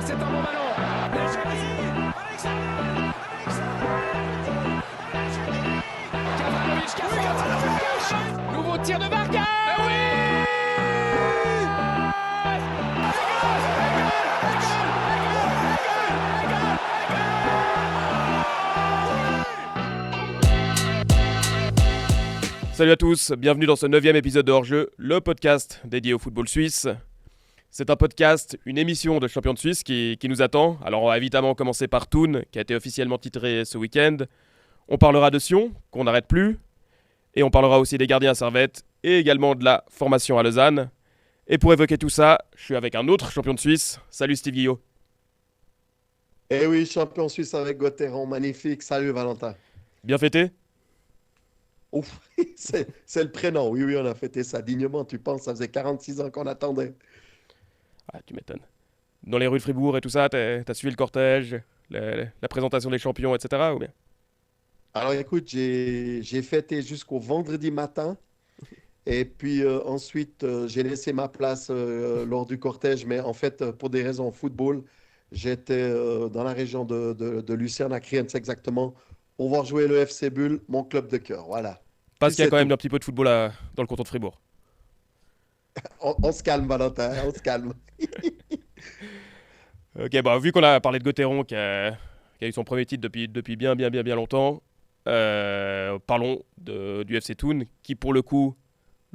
c'est un bon ballon. Kavanovic, nouveau tir de Barca. Salut à tous, bienvenue dans ce 9e épisode de Hors-Jeu, le podcast dédié au football suisse. C'est un podcast, une émission de champion de Suisse qui nous attend. Alors on va évidemment commencer par Thun, qui a été officiellement titré ce week-end. On parlera de Sion, qu'on n'arrête plus. Et on parlera aussi des gardiens à Servette et également de la formation à Lausanne. Et pour évoquer tout ça, je suis avec un autre champion de Suisse. Salut Steve Guillot. Eh oui, champion suisse avec Gauthieron, magnifique. Salut Valentin. Bien fêté ? Ouf, c'est le prénom. Oui, on a fêté ça dignement. Tu penses, ça faisait 46 ans qu'on attendait. Ah, tu m'étonnes. Dans les rues de Fribourg et tout ça, t'as suivi le cortège, la présentation des champions, etc. ou bien ? Alors écoute, j'ai fêté jusqu'au vendredi matin. Et puis ensuite, j'ai laissé ma place lors du cortège. Mais en fait, pour des raisons football, j'étais dans la région de Lucerne, à Kriens exactement, pour voir jouer le FC Bull, mon club de cœur. Voilà. Parce qu'il y a C'est quand même tout. un petit peu de football dans le canton de Fribourg. On se calme, Valentin, on se calme. Ok, bah, vu qu'on a parlé de Gauthieron qui a eu son premier titre depuis bien longtemps, parlons du FC Thun, qui pour le coup,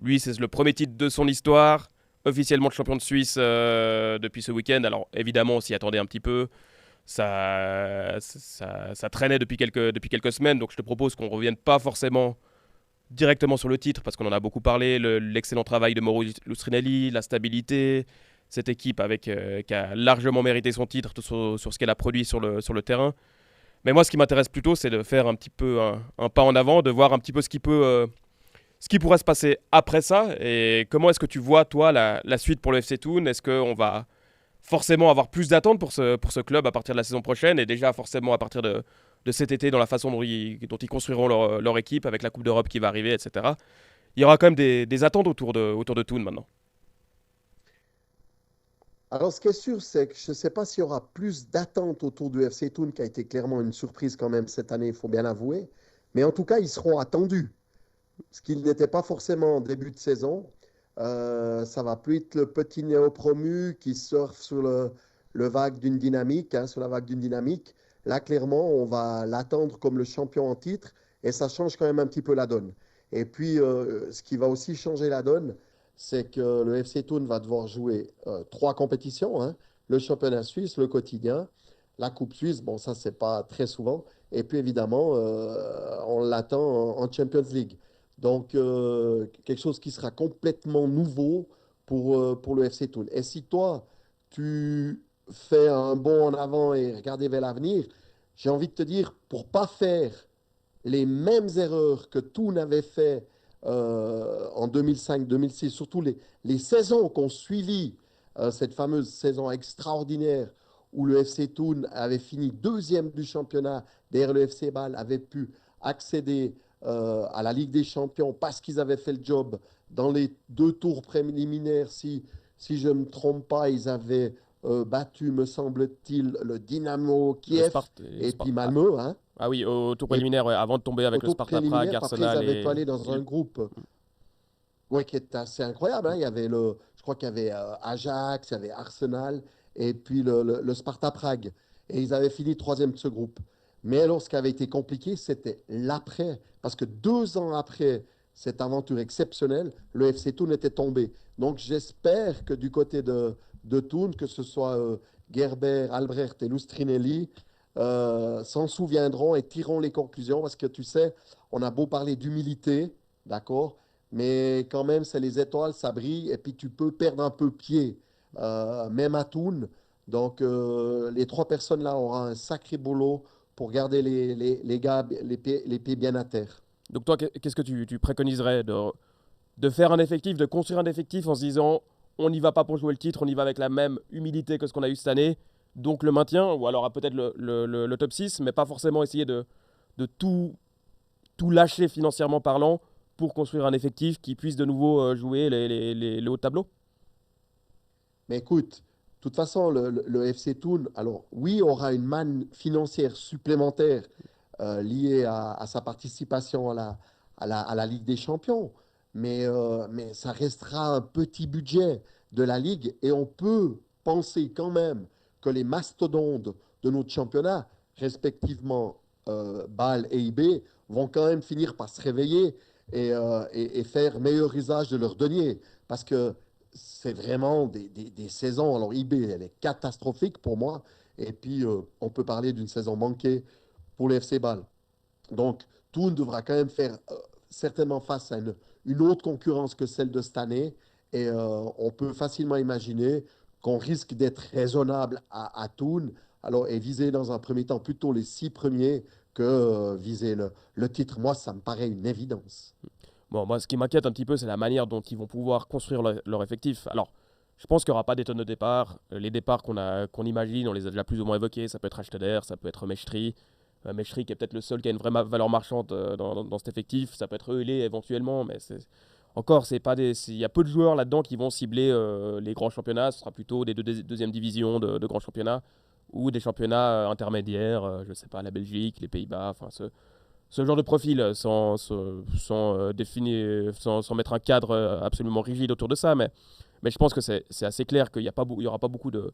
lui, c'est le premier titre de son histoire, officiellement de champion de Suisse depuis ce week-end. Alors évidemment, on s'y attendait un petit peu. Ça traînait depuis quelques semaines, donc je te propose qu'on ne revienne pas forcément directement sur le titre, parce qu'on en a beaucoup parlé, l'excellent travail de Mauro Lustrinelli, la stabilité, cette équipe qui a largement mérité son titre sur ce qu'elle a produit sur le terrain. Mais moi, ce qui m'intéresse plutôt, c'est de faire un petit peu un pas en avant, de voir un petit peu ce qui pourrait se passer après ça, et comment est-ce que tu vois, toi, la suite pour le FC Thun. Est-ce qu'on va forcément avoir plus d'attentes pour ce club à partir de la saison prochaine, et déjà forcément à partir de cet été, dans la façon dont ils construiront leur équipe avec la Coupe d'Europe qui va arriver, etc. Il y aura quand même des attentes autour de Thun maintenant. Alors, ce qui est sûr, c'est que je ne sais pas s'il y aura plus d'attentes autour du FC Thun, qui a été clairement une surprise quand même cette année, il faut bien l'avouer. Mais en tout cas, ils seront attendus, ce qu'ils n'étaient pas forcément en début de saison. Ça va plus être le petit néo-promu qui surfe sur le vague d'une dynamique, sur la vague d'une dynamique. Là, clairement, on va l'attendre comme le champion en titre, et ça change quand même un petit peu la donne. Et puis, ce qui va aussi changer la donne, c'est que le FC Thun va devoir jouer 3 compétitions, hein. Le championnat suisse, le quotidien, la Coupe suisse, bon ça c'est pas très souvent, et puis évidemment on l'attend en Champions League. Donc quelque chose qui sera complètement nouveau pour le FC Thun. Et si toi tu fais un bond en avant et regarder vers l'avenir, j'ai envie de te dire, pour pas faire les mêmes erreurs que Thun avait fait en 2005-2006, surtout les saisons qu'on suivi, cette fameuse saison extraordinaire où le FC Thun avait fini deuxième du championnat, derrière le FC Bâle, avait pu accéder à la Ligue des Champions parce qu'ils avaient fait le job dans les 2 tours préliminaires. Si je ne me trompe pas, ils avaient battu, me semble-t-il, le Dynamo Le Kiev et puis Malmö, hein. Ah oui, au tour Et préliminaire, ouais, avant de tomber au avec le tour Sparta Prague, préliminaire, après ils Arsenal avaient pu aller et dans un groupe, ouais, qui est assez incroyable, hein. Il y avait je crois qu'il y avait Ajax, il y avait Arsenal et puis le Sparta Prague. Et ils avaient fini troisième de ce groupe. Mais alors, ce qui avait été compliqué, c'était l'après. Parce que 2 ans après cette aventure exceptionnelle, le FC Thun était tombé. Donc, j'espère que du côté de Thun, que ce soit Gerber, Albrecht et Lustrinelli, s'en souviendront et tireront les conclusions. Parce que tu sais, on a beau parler d'humilité, d'accord? Mais quand même, c'est les étoiles, ça brille, et puis tu peux perdre un peu pied, même à Thun. Donc, les 3 personnes-là auront un sacré boulot pour garder les gars, les pieds bien à terre. donc toi, qu'est-ce que tu préconiserais de faire un effectif, de construire un effectif en se disant on n'y va pas pour jouer le titre, on y va avec la même humilité que ce qu'on a eu cette année, donc le maintien, ou alors peut-être le top 6, mais pas forcément essayer de tout lâcher financièrement parlant pour construire un effectif qui puisse de nouveau jouer les hauts tableaux. Mais écoute, toute façon, le FC Thun, alors oui, aura une manne financière supplémentaire liée à sa participation à la Ligue des Champions, mais ça restera un petit budget de la Ligue et on peut penser quand même que les mastodontes de notre championnat, respectivement Bâle et IB, vont quand même finir par se réveiller et faire meilleur usage de leurs deniers. Parce que c'est vraiment des saisons. Alors, IB, elle est catastrophique pour moi. Et puis, on peut parler d'une saison manquée pour le FC Bâle. Donc, Thun devra quand même faire certainement face à une autre concurrence que celle de cette année. Et on peut facilement imaginer qu'on risque d'être raisonnable à Thun. Alors, et viser dans un premier temps plutôt les 6 premiers que viser le titre. Moi, ça me paraît une évidence. Bon, moi, ce qui m'inquiète un petit peu, c'est la manière dont ils vont pouvoir construire leur effectif. Alors, je pense qu'il n'y aura pas des tonnes de départ. Les départs qu'on imagine, on les a déjà plus ou moins évoqués. Ça peut être Achteder, ça peut être Mechtri. Mechtri qui est peut-être le seul qui a une vraie valeur marchande dans cet effectif. Ça peut être Eulé éventuellement, mais encore, il y a peu de joueurs là-dedans qui vont cibler les grands championnats. Ce sera plutôt des deuxième division de grands championnats ou des championnats intermédiaires, je ne sais pas, la Belgique, les Pays-Bas, enfin ce genre de profil sans mettre un cadre absolument rigide autour de ça. Mais je pense que c'est assez clair qu'il n'y aura pas beaucoup de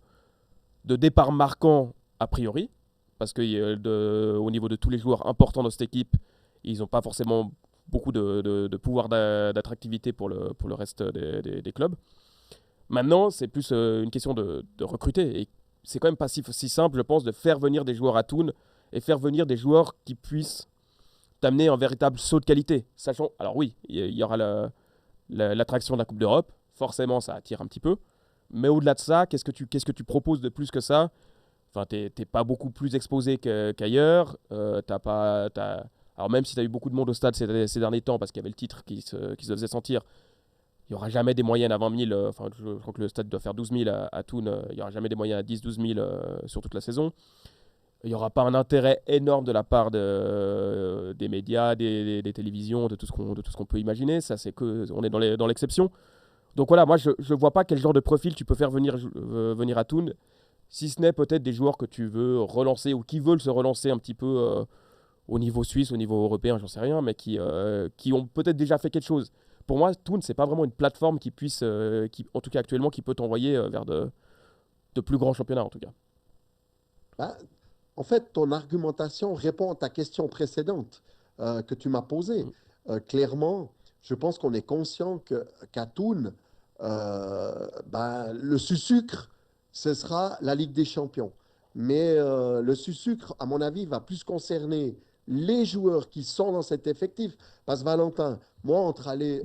départs marquants a priori, parce que au niveau de tous les joueurs importants de cette équipe, ils n'ont pas forcément beaucoup de pouvoir d'attractivité pour le reste des clubs. Maintenant, c'est plus une question de recruter. Et c'est quand même pas si simple, je pense, de faire venir des joueurs à Thun et faire venir des joueurs qui puissent t'amener un véritable saut de qualité. Sachant, alors oui, il y aura l'attraction de la Coupe d'Europe. Forcément, ça attire un petit peu. Mais au-delà de ça, qu'est-ce que tu proposes de plus que ça? Enfin, t'es pas beaucoup plus exposé qu'ailleurs. Alors même si tu as eu beaucoup de monde au stade ces derniers temps, parce qu'il y avait le titre qui se faisait sentir, il n'y aura jamais des moyennes à 20 000. Enfin, je crois que le stade doit faire 12 000 à Thun. Il n'y aura jamais des moyennes à 10-12 000 sur toute la saison. Il n'y aura pas un intérêt énorme de la part des médias, des télévisions, de tout ce qu'on peut imaginer. Ça, on est dans l'exception. Donc voilà, moi, je ne vois pas quel genre de profil tu peux faire venir à Thun, si ce n'est peut-être des joueurs que tu veux relancer ou qui veulent se relancer un petit peu au niveau suisse, au niveau européen, j'en sais rien, mais qui ont peut-être déjà fait quelque chose. Pour moi, Thun, c'est pas vraiment une plateforme qui puisse, en tout cas actuellement, qui peut t'envoyer vers de plus grands championnats, en tout cas. Bah, en fait, ton argumentation répond à ta question précédente que tu m'as posée. Clairement, je pense qu'on est conscient qu'à Thun, le sucre, ce sera la Ligue des Champions. Mais le sucre, à mon avis, va plus concerner les joueurs qui sont dans cet effectif. Parce que Valentin, moi, entre aller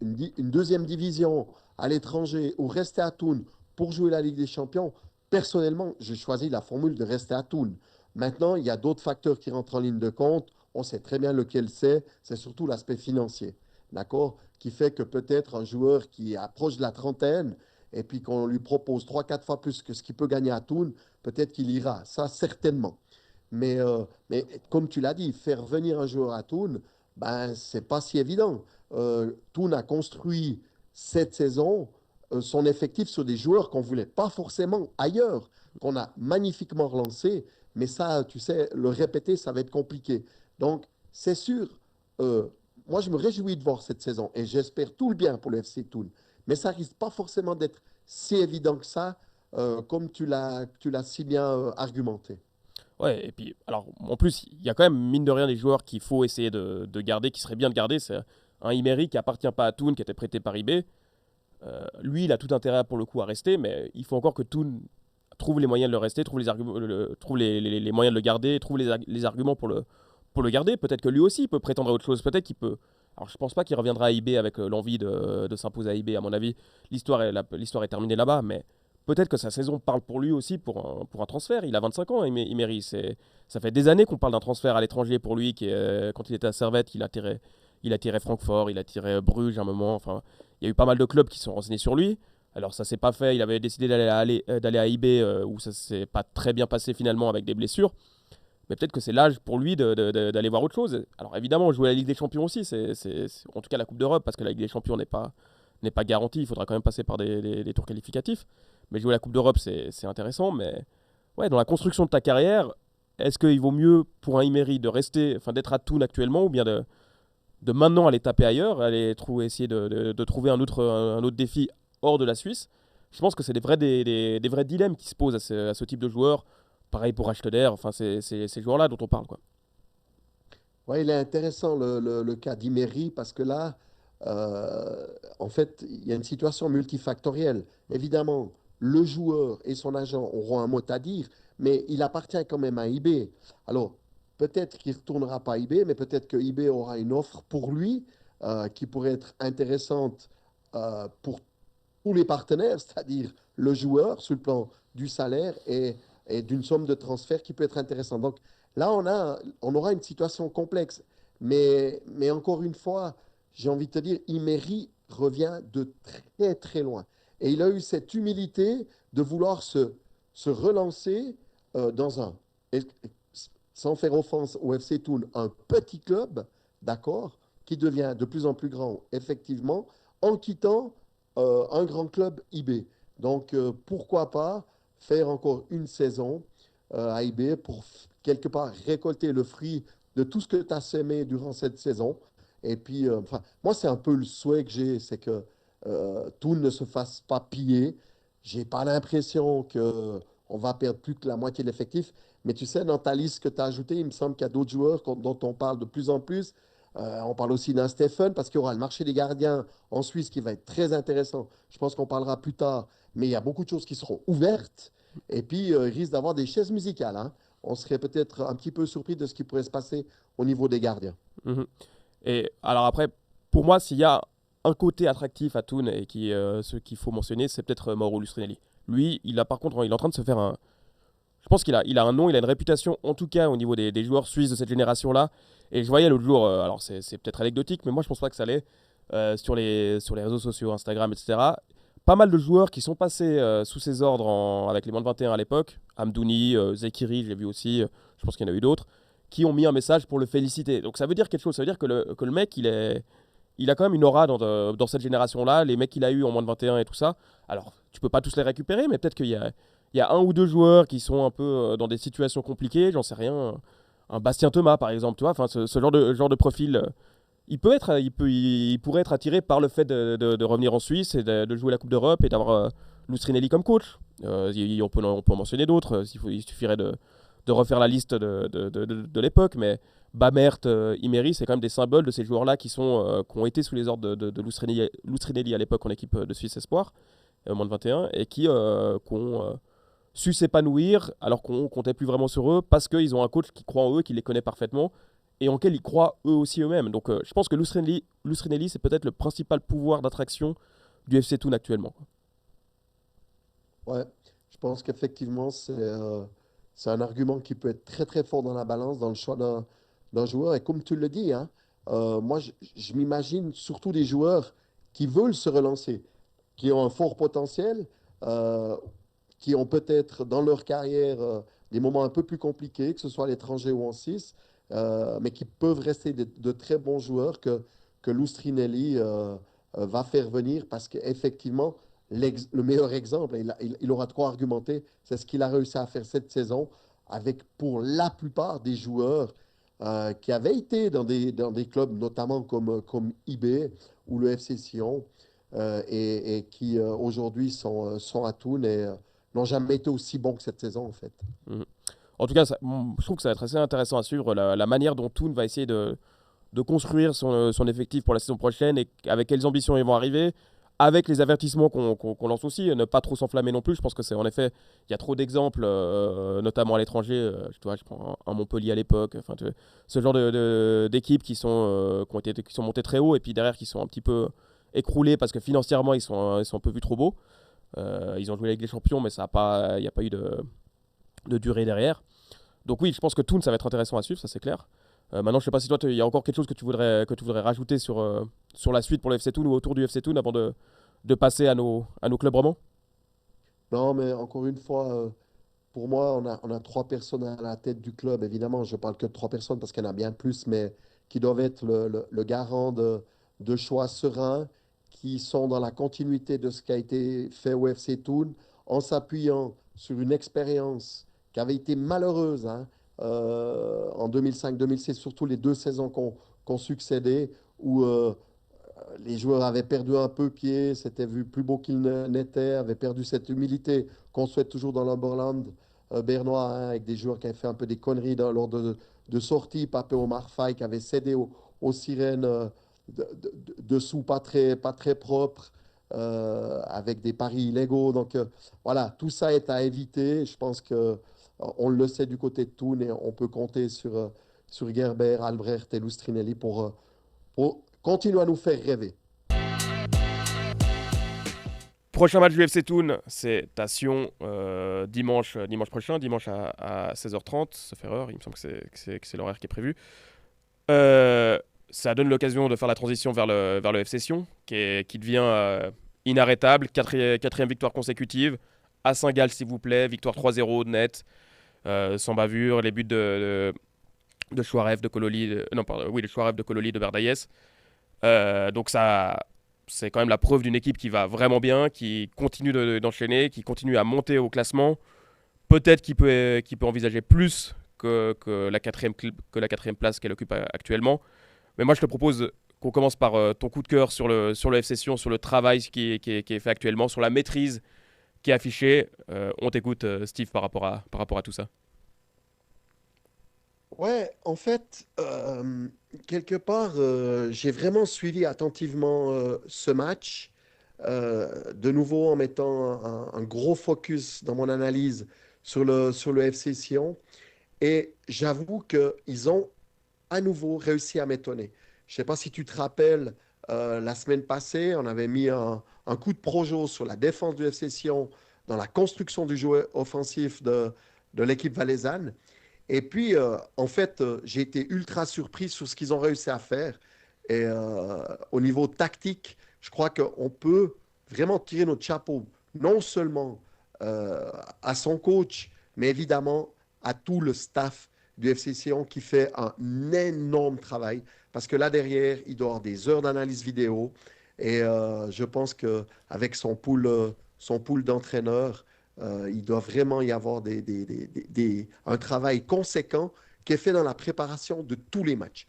une deuxième division à l'étranger ou rester à Thun pour jouer la Ligue des Champions, personnellement, j'ai choisi la formule de rester à Thun. Maintenant, il y a d'autres facteurs qui rentrent en ligne de compte. On sait très bien lequel c'est surtout l'aspect financier, d'accord? Qui fait que peut-être un joueur qui approche de la trentaine et puis qu'on lui propose 3-4 fois plus que ce qu'il peut gagner à Thun, peut-être qu'il ira. Ça, certainement. Mais comme tu l'as dit, faire venir un joueur à Thun, c'est pas si évident. Thun a construit cette saison son effectif sur des joueurs qu'on ne voulait pas forcément ailleurs, qu'on a magnifiquement relancé. Mais ça, tu sais, le répéter, ça va être compliqué. Donc, c'est sûr, moi, je me réjouis de voir cette saison et j'espère tout le bien pour le FC Thun. Mais ça risque pas forcément d'être si évident que ça, comme tu l'as si bien argumenté. Ouais, et puis, alors, en plus, il y a quand même, mine de rien, des joueurs qu'il faut essayer de garder, qui serait bien de garder. C'est un Imery qui appartient pas à Thun, qui était prêté par IB. Lui, il a tout intérêt pour le coup à rester, mais il faut encore que Thun trouve les moyens de le rester, trouve les moyens de le garder, trouve les arguments pour le garder. Peut-être que lui aussi il peut prétendre à autre chose. Peut-être qu'il peut. Alors, je pense pas qu'il reviendra à IB avec l'envie de s'imposer à IB. À mon avis, l'histoire est terminée là-bas, mais peut-être que sa saison parle pour lui aussi pour un transfert. Il a 25 ans, Imery. Ça fait des années qu'on parle d'un transfert à l'étranger pour lui. Quand il était à Servette, il attirait Francfort, il attirait Bruges à un moment. Enfin, il y a eu pas mal de clubs qui sont renseignés sur lui. Alors ça s'est pas fait. Il avait décidé d'aller à IB où ça s'est pas très bien passé finalement avec des blessures. Mais peut-être que c'est l'âge pour lui d'aller voir autre chose. Alors évidemment, jouer à la Ligue des Champions aussi, c'est en tout cas la Coupe d'Europe, parce que la Ligue des Champions n'est pas garantie. Il faudra quand même passer par des tours qualificatifs. Mais jouer la Coupe d'Europe, c'est intéressant. Mais ouais, dans la construction de ta carrière, est-ce qu'il vaut mieux pour un Emery de rester, enfin d'être à Toon actuellement, ou bien de maintenant aller taper ailleurs, essayer de trouver un autre défi hors de la Suisse? Je pense que c'est des vrais dilemmes qui se posent à ce type de joueurs. Pareil pour Schneider, enfin c'est ces joueurs-là dont on parle, quoi. Ouais, il est intéressant le cas d'Imery parce que là, euh, en fait, il y a une situation multifactorielle. Évidemment, le joueur et son agent auront un mot à dire, mais il appartient quand même à IB. Alors, peut-être qu'il ne retournera pas à IB, mais peut-être que IB aura une offre pour lui qui pourrait être intéressante pour tous les partenaires, c'est-à-dire le joueur sur le plan du salaire et d'une somme de transfert qui peut être intéressante. Donc là, on aura une situation complexe. Mais encore une fois, j'ai envie de te dire, Imery revient de très très loin. Et il a eu cette humilité de vouloir se relancer dans et- sans faire offense au FC Thun, un petit club, d'accord, qui devient de plus en plus grand, effectivement, en quittant un grand club IB. Donc, pourquoi pas faire encore une saison à IB pour quelque part récolter le fruit de tout ce que tu as semé durant cette saison. Et puis, enfin, moi, c'est un peu le souhait que j'ai, c'est que tout ne se fasse pas piller. J'ai pas l'impression que on va perdre plus que la moitié de l'effectif. Mais tu sais, dans ta liste que tu as ajoutée, il me semble qu'il y a d'autres joueurs dont on parle de plus en plus. On parle aussi d'un Stephen parce qu'il y aura le marché des gardiens en Suisse qui va être très intéressant. Je pense qu'on parlera plus tard, mais il y a beaucoup de choses qui seront ouvertes. Et puis, il risque d'avoir des chaises musicales, hein. On serait peut-être un petit peu surpris de ce qui pourrait se passer au niveau des gardiens. Mhm. Et alors après, pour moi, s'il y a un côté attractif à Toon et ce qu'il faut mentionner, c'est peut-être Mauro Lustrinelli. Lui, il a par contre, il est en train de se faire un. Je pense il a un nom, il a une réputation, en tout cas au niveau des joueurs suisses de cette génération-là. Et je voyais l'autre jour, alors c'est peut-être anecdotique, mais moi je pense pas que ça l'est, sur les réseaux sociaux, Instagram, etc. Pas mal de joueurs qui sont passés sous ses ordres avec les moins de 21 à l'époque. Amdouni, Zekiri, j'ai vu aussi, je pense qu'il y en a eu d'autres, qui ont mis un message pour le féliciter. Donc ça veut dire quelque chose, ça veut dire que le mec, il a quand même une aura dans cette génération-là, les mecs qu'il a eu en moins de 21 et tout ça. Alors, tu peux pas tous les récupérer, mais peut-être qu'il y a un ou deux joueurs qui sont un peu dans des situations compliquées, j'en sais rien. Un Bastien Thomas, par exemple, tu vois, enfin, ce genre de profil, il pourrait être attiré par le fait de revenir en Suisse et de jouer la Coupe d'Europe et d'avoir Lustrinelli comme coach. On peut en mentionner d'autres, il suffirait de refaire la liste de l'époque, mais Bamert, Imeri, c'est quand même des symboles de ces joueurs-là qui ont été sous les ordres de Lustrinelli à l'époque en équipe de Suisse Espoir, moins de 21, et qui ont su s'épanouir alors qu'on comptait plus vraiment sur eux parce qu'ils ont un coach qui croit en eux, qui les connaît parfaitement et en quel ils croient eux aussi eux-mêmes. Donc je pense que Lustrinelli, c'est peut-être le principal pouvoir d'attraction du FC Thun actuellement, quoi. Ouais, je pense qu'effectivement, c'est un argument qui peut être très très fort dans la balance, dans le choix d'un joueur. Et comme tu le dis, hein, moi, je m'imagine surtout des joueurs qui veulent se relancer, qui ont un fort potentiel, euh, qui ont peut-être dans leur carrière des moments un peu plus compliqués, que ce soit à l'étranger ou en Suisse, mais qui peuvent rester de très bons joueurs que Lustrinelli va faire venir parce qu'effectivement, le meilleur exemple, et il aura de quoi argumenter, c'est ce qu'il a réussi à faire cette saison avec pour la plupart des joueurs qui avaient été dans des clubs, notamment comme IB ou le FC Sion, et qui aujourd'hui sont à Thun et n'ont jamais été aussi bons que cette saison, en fait. Mhm. En tout cas, je trouve que ça va être assez intéressant à suivre la manière dont Thun va essayer de construire son effectif pour la saison prochaine et avec quelles ambitions ils vont arriver. Avec les avertissements qu'on lance aussi, ne pas trop s'enflammer non plus. Je pense que c'est en effet, il y a trop d'exemples, notamment à l'étranger. Je prends un Montpellier à l'époque. Enfin, ce genre d'équipes qui sont montées très haut et puis derrière qui sont un petit peu écroulées parce que financièrement ils sont un peu vus trop beaux. Ils ont joué avec les champions, mais il n'y a pas eu de durée derrière. Donc oui, je pense que Toon, ça va être intéressant à suivre, ça c'est clair. Maintenant, je sais pas si toi, il y a encore quelque chose que tu voudrais rajouter sur la suite pour le FC Toon ou autour du FC Toon avant de passer à nos clubs romans. Non, mais encore une fois, pour moi, on a trois personnes à la tête du club. Évidemment, je parle que de trois personnes parce qu'il y en a bien plus, mais qui doivent être le garant de choix sereins, qui sont dans la continuité de ce qui a été fait au FC Thun, en s'appuyant sur une expérience qui avait été malheureuse hein, en 2005-2006, surtout les 2 saisons qu'on succédé, où les joueurs avaient perdu un peu pied, s'étaient vus plus beau qu'ils n'étaient, avaient perdu cette humilité qu'on souhaite toujours dans l'Umberland bernois, hein, avec des joueurs qui avaient fait un peu des conneries lors de sorties. Pape Omar Faye qui avait cédé aux sirènes de sous pas très propres, avec des paris illégaux. Donc voilà, tout ça est à éviter. Je pense que on le sait du côté de Thun et on peut compter sur Gerber, Albrecht et Lustrinelli pour continuer à nous faire rêver. Prochain match du FC Thun, c'est à Sion dimanche prochain, dimanche à 16h30, sauf erreur, il me semble que c'est l'horaire qui est prévu. Ça donne l'occasion de faire la transition vers le FC Sion, qui devient inarrêtable, quatrième victoire consécutive, à Saint-Gall s'il vous plaît, victoire 3-0 net, sans bavure, les buts de Chouarev, de Kololi, de Chouarev, de Kololi, de Berdaïes. Donc ça, c'est quand même la preuve d'une équipe qui va vraiment bien, qui continue d'enchaîner, qui continue à monter au classement. Peut-être qu'il peut envisager plus que la quatrième place qu'elle occupe actuellement. Mais moi, je te propose qu'on commence par ton coup de cœur sur le FC Sion, sur le travail qui est fait actuellement, sur la maîtrise qui est affichée. On t'écoute, Steve, par rapport à tout ça. Ouais, en fait, quelque part, j'ai vraiment suivi attentivement ce match, de nouveau en mettant un gros focus dans mon analyse sur le FC Sion. Et j'avoue qu'ils ont à nouveau réussi à m'étonner. Je ne sais pas si tu te rappelles, la semaine passée, on avait mis un coup de projo sur la défense du FC Sion dans la construction du jeu offensif de l'équipe valaisanne. Et puis, en fait, j'ai été ultra surpris sur ce qu'ils ont réussi à faire. Et au niveau tactique, je crois qu'on peut vraiment tirer notre chapeau, non seulement à son coach, mais évidemment à tout le staff du FC Sion qui fait un énorme travail. Parce que là derrière, il doit avoir des heures d'analyse vidéo. Et je pense qu'avec son pool d'entraîneurs, il doit vraiment y avoir un travail conséquent qui est fait dans la préparation de tous les matchs.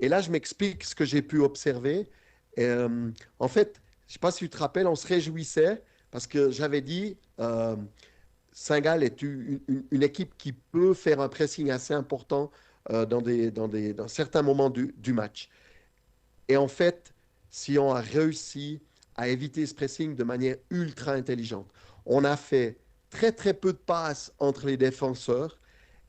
Et là, je m'explique ce que j'ai pu observer. En fait, je ne sais pas si tu te rappelles, on se réjouissait parce que j'avais dit Saint-Gall est une équipe qui peut faire un pressing assez important dans certains moments du match. Et en fait, si on a réussi à éviter ce pressing de manière ultra intelligente, on a fait très très peu de passes entre les défenseurs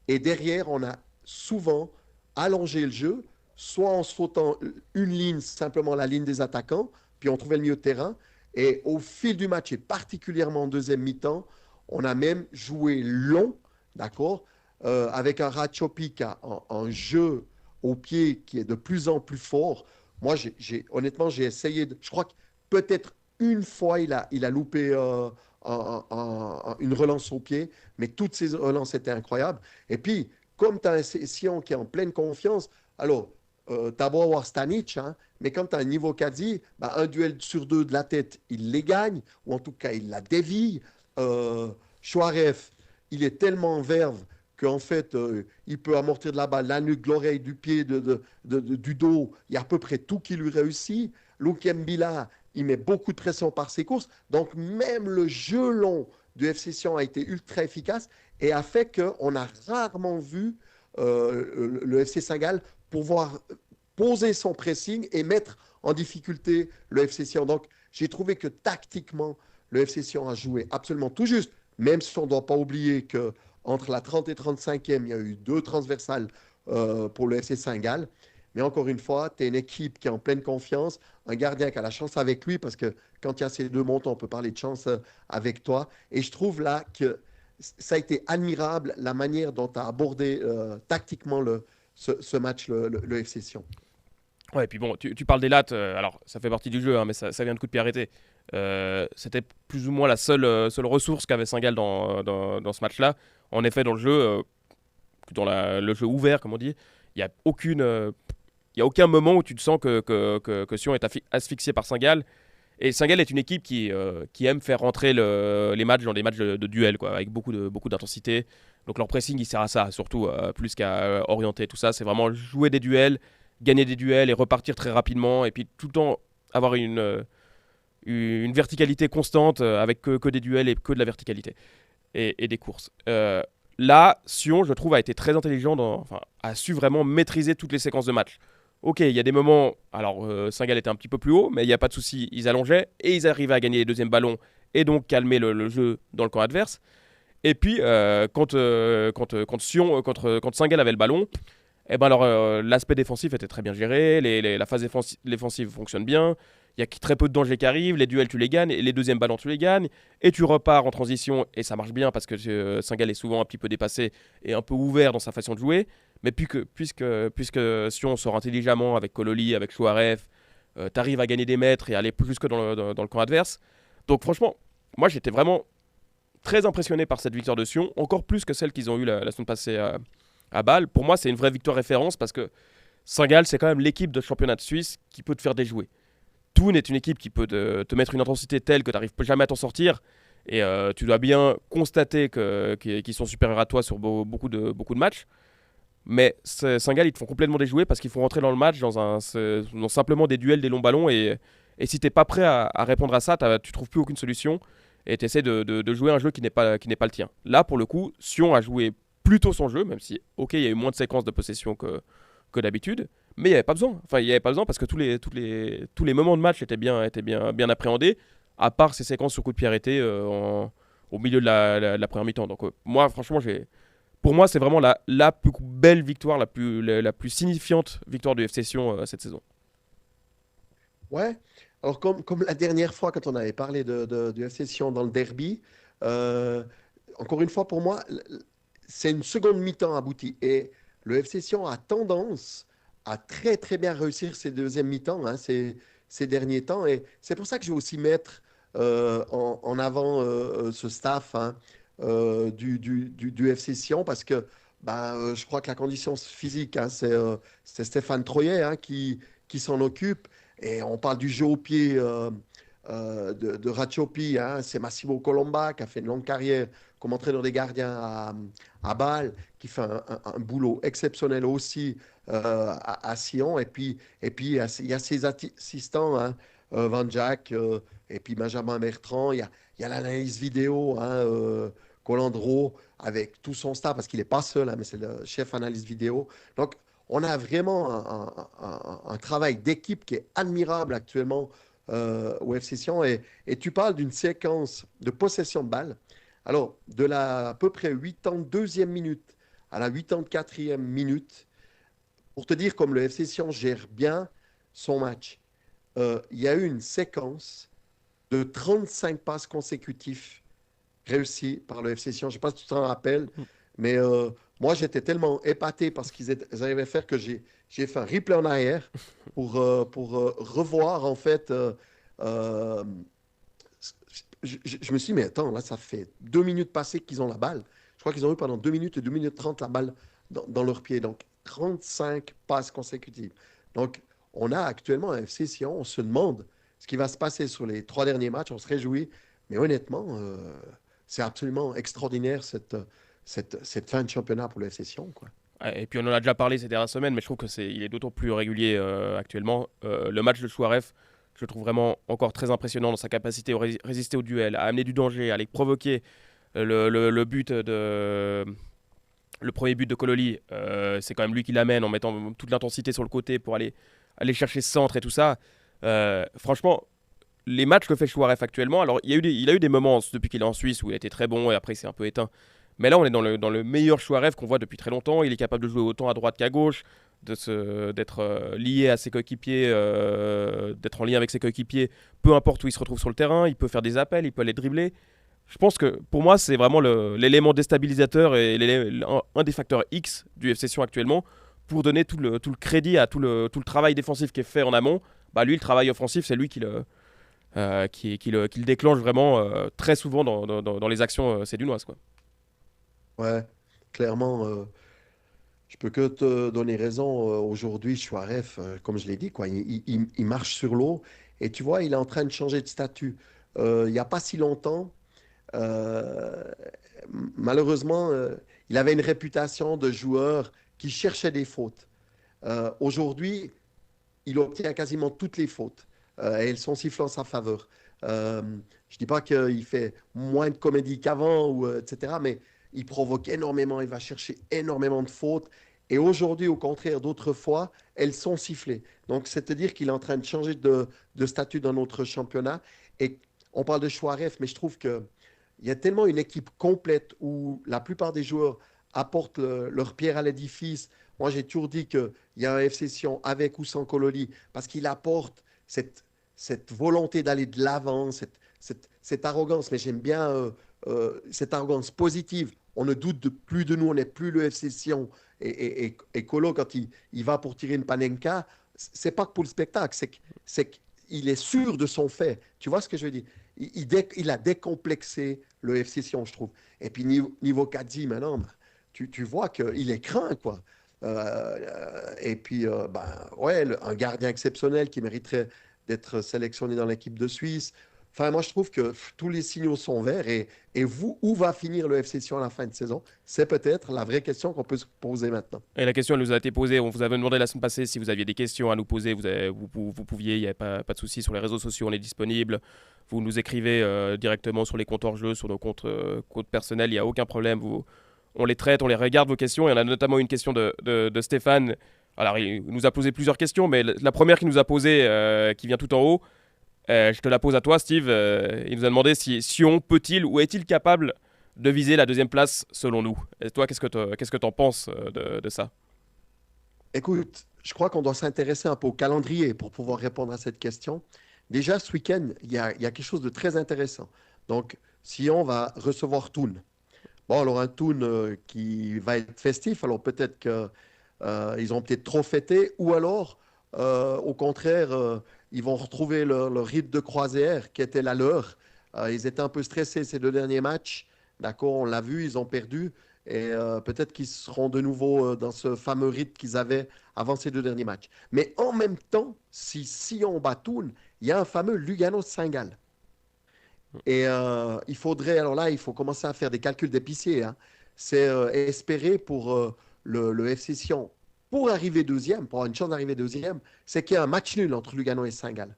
et derrière, on a souvent allongé le jeu, soit en sautant une ligne, simplement la ligne des attaquants, puis on trouvait le milieu de terrain. Et au fil du match, et particulièrement en deuxième mi-temps, on a même joué long, d'accord, avec un Ratchopi qui a un jeu au pied qui est de plus en plus fort. Moi, honnêtement, j'ai essayé, je crois que peut-être une fois, il a loupé une relance au pied, mais toutes ces relances étaient incroyables. Et puis, comme tu as un Sion qui est en pleine confiance, alors, tu as beau avoir Stanic, hein, mais quand tu as un niveau Kadzi, bah, un duel sur deux de la tête, il les gagne, ou en tout cas, il la dévie. Chouaref, il est tellement en verve qu'en fait, il peut amortir de la balle, la nuque, l'oreille, du pied, du dos. Il y a à peu près tout qui lui réussit. Loukembila, il met beaucoup de pression par ses courses. Donc, même le jeu long du FC Sion a été ultra efficace et a fait qu'on a rarement vu le FC Saint-Gall pouvoir poser son pressing et mettre en difficulté le FC Sion. Donc, j'ai trouvé que tactiquement, le FC Sion a joué absolument tout juste, même si on ne doit pas oublier qu'entre la 30 et 35e, il y a eu 2 transversales pour le FC Saint-Gall. Mais encore une fois, tu es une équipe qui est en pleine confiance, un gardien qui a la chance avec lui, parce que quand il y a ces deux montants, on peut parler de chance avec toi. Et je trouve là que ça a été admirable, la manière dont tu as abordé tactiquement ce match, le FC Sion. Ouais, et puis bon, tu parles des lattes, alors ça fait partie du jeu, hein, mais ça vient de coup de pied arrêté. C'était plus ou moins la seule ressource qu'avait Saint-Gall dans ce match-là. En effet, dans le jeu, le jeu ouvert, comme on dit, il n'y a aucun moment où tu te sens que Sion est asphyxié par Saint-Gall. Et Saint-Gall est une équipe qui aime faire rentrer les matchs dans des matchs de duel, quoi, avec beaucoup d'intensité. Donc leur pressing, il sert à ça, surtout plus qu'à orienter tout ça. C'est vraiment jouer des duels, gagner des duels et repartir très rapidement. Et puis tout le temps avoir une verticalité constante avec que des duels et que de la verticalité et des courses. Là, Sion, je trouve, a été très intelligent, a su vraiment maîtriser toutes les séquences de match. Ok, il y a des moments, alors Saint-Gall était un petit peu plus haut, mais il n'y a pas de souci, ils allongeaient et ils arrivaient à gagner les deuxièmes ballons et donc calmer le jeu dans le camp adverse. Et puis, quand Saint-Gall avait le ballon, eh ben alors, l'aspect défensif était très bien géré, la phase défensive fonctionne bien, il y a très peu de dangers qui arrivent, les duels tu les gagnes, et les deuxièmes ballons tu les gagnes, et tu repars en transition, et ça marche bien parce que Saint-Gall est souvent un petit peu dépassé et un peu ouvert dans sa façon de jouer, mais puisque Sion sort intelligemment avec Kololi, avec Chouaref, tu arrives à gagner des mètres et aller plus que dans le camp adverse. Donc franchement, moi j'étais vraiment très impressionné par cette victoire de Sion, encore plus que celle qu'ils ont eue la semaine passée à Bâle. Pour moi, c'est une vraie victoire référence parce que Saint-Gall, c'est quand même l'équipe de championnat de Suisse qui peut te faire déjouer. Thun est une équipe qui peut te mettre une intensité telle que tu n'arrives jamais à t'en sortir. Et tu dois bien constater qu'ils sont supérieurs à toi sur beaucoup de matchs. Mais Saint-Gall, ils te font complètement déjouer parce qu'ils font rentrer dans le match dans simplement des duels, des longs ballons. Et si tu n'es pas prêt à répondre à ça, tu ne trouves plus aucune solution. Et tu essaies de jouer un jeu qui n'est pas le tien. Là, pour le coup, Sion a joué plutôt son jeu, même si, ok, il y a eu moins de séquences de possession que d'habitude. Mais il n'y avait pas besoin. Enfin, il n'y avait pas besoin parce que tous les moments de match étaient bien appréhendés, à part ces séquences sur coup de pied arrêté au milieu de la première mi-temps. Donc, moi, franchement, pour moi, c'est vraiment la plus belle victoire, la plus signifiante victoire du FC Sion cette saison. Ouais. Alors, comme la dernière fois, quand on avait parlé du FC Sion dans le derby, euh, encore une fois, pour moi, c'est une seconde mi-temps aboutie. Et le FC Sion a tendance à très, très bien réussir ses deuxièmes mi-temps, hein, ces derniers temps. Et c'est pour ça que je vais aussi mettre en avant ce staff, hein, du FC Sion, parce que je crois que la condition physique, hein, c'est Stéphane Troyer, hein, qui s'en occupe. Et on parle du jeu au pied de Ratiopi, hein. C'est Massimo Colomba qui a fait une longue carrière comme entraîneur des gardiens à Bâle, qui fait un boulot exceptionnel aussi à Sion. Et puis il y a ses assistants, hein, Van Jack et puis Benjamin Bertrand. Il y a l'analyse vidéo, hein, Colandreau, avec tout son staff, parce qu'il n'est pas seul, hein, mais c'est le chef analyse vidéo. Donc, on a vraiment un travail d'équipe qui est admirable actuellement au FC Sion. Et tu parles d'une séquence de possession de balle. Alors, de la à peu près 82e minute à la 84e minute, pour te dire comme le FC Sion gère bien son match, il y a eu une séquence de 35 passes consécutives réussies par le FC Sion. Je ne sais pas si tu t'en rappelles, mais moi, j'étais tellement épaté par ce qu'ils arrivaient à faire que j'ai fait un replay en arrière pour revoir, en fait. Je me suis dit, mais attends, là, ça fait 2 minutes passées qu'ils ont la balle. Je crois qu'ils ont eu pendant 2 minutes et 2 minutes 30 la balle dans leurs pieds. Donc, 35 passes consécutives. Donc, on a actuellement un FC Sion. On se demande ce qui va se passer sur les 3 derniers matchs. On se réjouit. Mais honnêtement, c'est absolument extraordinaire cette fin de championnat pour le FC Sion, quoi. Ouais, et puis on en a déjà parlé ces dernières semaines, mais je trouve il est d'autant plus régulier actuellement. Le match de Chouaref, je le trouve vraiment encore très impressionnant dans sa capacité à résister au duel, à amener du danger, à aller provoquer. Le premier but de Kololi, c'est quand même lui qui l'amène en mettant toute l'intensité sur le côté pour aller chercher ce centre et tout ça. Franchement, les matchs que fait Chouaref actuellement, alors il a eu des moments depuis qu'il est en Suisse où il a été très bon et après il s'est un peu éteint. Mais là, on est dans le meilleur Chouaref qu'on voit depuis très longtemps. Il est capable de jouer autant à droite qu'à gauche, d'être lié à ses coéquipiers, d'être en lien avec ses coéquipiers, peu importe où il se retrouve sur le terrain. Il peut faire des appels, il peut aller dribbler. Je pense que pour moi, c'est vraiment l'élément déstabilisateur et un des facteurs X du FC Sion actuellement pour donner tout le crédit à tout le travail défensif qui est fait en amont. Lui, le travail offensif, c'est lui qui le déclenche vraiment très souvent dans les actions sédunoises, quoi. Ouais, clairement, je peux que te donner raison. Aujourd'hui, Chouaref, comme je l'ai dit, quoi, il marche sur l'eau. Et tu vois, il est en train de changer de statut. Il n'y a pas si longtemps, euh, malheureusement, il avait une réputation de joueur qui cherchait des fautes. Aujourd'hui, il obtient quasiment toutes les fautes. Et elles sont sifflées en sa faveur. Euh, je ne dis pas qu'il fait moins de comédie qu'avant, etc., mais il provoque énormément, il va chercher énormément de fautes. Et aujourd'hui, au contraire d'autrefois, elles sont sifflées. Donc, c'est-à-dire qu'il est en train de changer de statut dans notre championnat. Et on parle de Chouaref, mais je trouve qu'il y a tellement une équipe complète où la plupart des joueurs apportent leur pierre à l'édifice. Moi, j'ai toujours dit qu'il y a un FC Sion avec ou sans Kololi parce qu'il apporte cette volonté d'aller de l'avant, cette arrogance. Mais j'aime bien cette arrogance positive. On ne doute plus de nous, on n'est plus le FC Sion. Et Kolo, quand il va pour tirer une panenka, c'est pas que pour le spectacle, c'est qu'il est sûr de son fait. Tu vois ce que je veux dire? Il a décomplexé le FC Sion, je trouve. Et puis niveau Kadji, maintenant, ben, tu vois qu'il est craint, quoi. Et puis, ben, ouais, un gardien exceptionnel qui mériterait d'être sélectionné dans l'équipe de Suisse. Enfin, moi, je trouve que tous les signaux sont verts. Et vous, où va finir le FC Sion à la fin de saison? C'est peut-être la vraie question qu'on peut se poser maintenant. Et la question, elle nous a été posée. On vous avait demandé la semaine passée si vous aviez des questions à nous poser. Vous pouviez, il n'y avait pas de souci. Sur les réseaux sociaux, on est disponible. Vous nous écrivez directement sur les comptes hors jeu, sur nos comptes personnels. Il n'y a aucun problème. On les traite, on les regarde, vos questions. Il y en a notamment une question de Stéphane. Alors, il nous a posé plusieurs questions, mais la première qu'il nous a posée, qui vient tout en haut, je te la pose à toi, Steve. Il nous a demandé si Sion peut-il ou est-il capable de viser la deuxième place selon nous. Et toi, qu'est-ce que t'en penses de ça? Écoute, je crois qu'on doit s'intéresser un peu au calendrier pour pouvoir répondre à cette question. Déjà, ce week-end, il y a quelque chose de très intéressant. Donc, Sion va recevoir Thun. Bon, alors un Thun qui va être festif, alors peut-être qu'ils ont peut-être trop fêté, ou alors, au contraire, ils vont retrouver leur rythme de croisière qui était la leur. Ils étaient un peu stressés ces deux derniers matchs. D'accord, on l'a vu, ils ont perdu. Et peut-être qu'ils seront de nouveau dans ce fameux rythme qu'ils avaient avant ces deux derniers matchs. Mais en même temps, si on bat Thun, il y a un fameux Lugano-Saint-Gall. Et il faudrait, alors là, il faut commencer à faire des calculs d'épicier, hein. C'est espérer pour le FC Sion, pour arriver deuxième, pour avoir une chance d'arriver deuxième, c'est qu'il y a un match nul entre Lugano et Saint-Gall.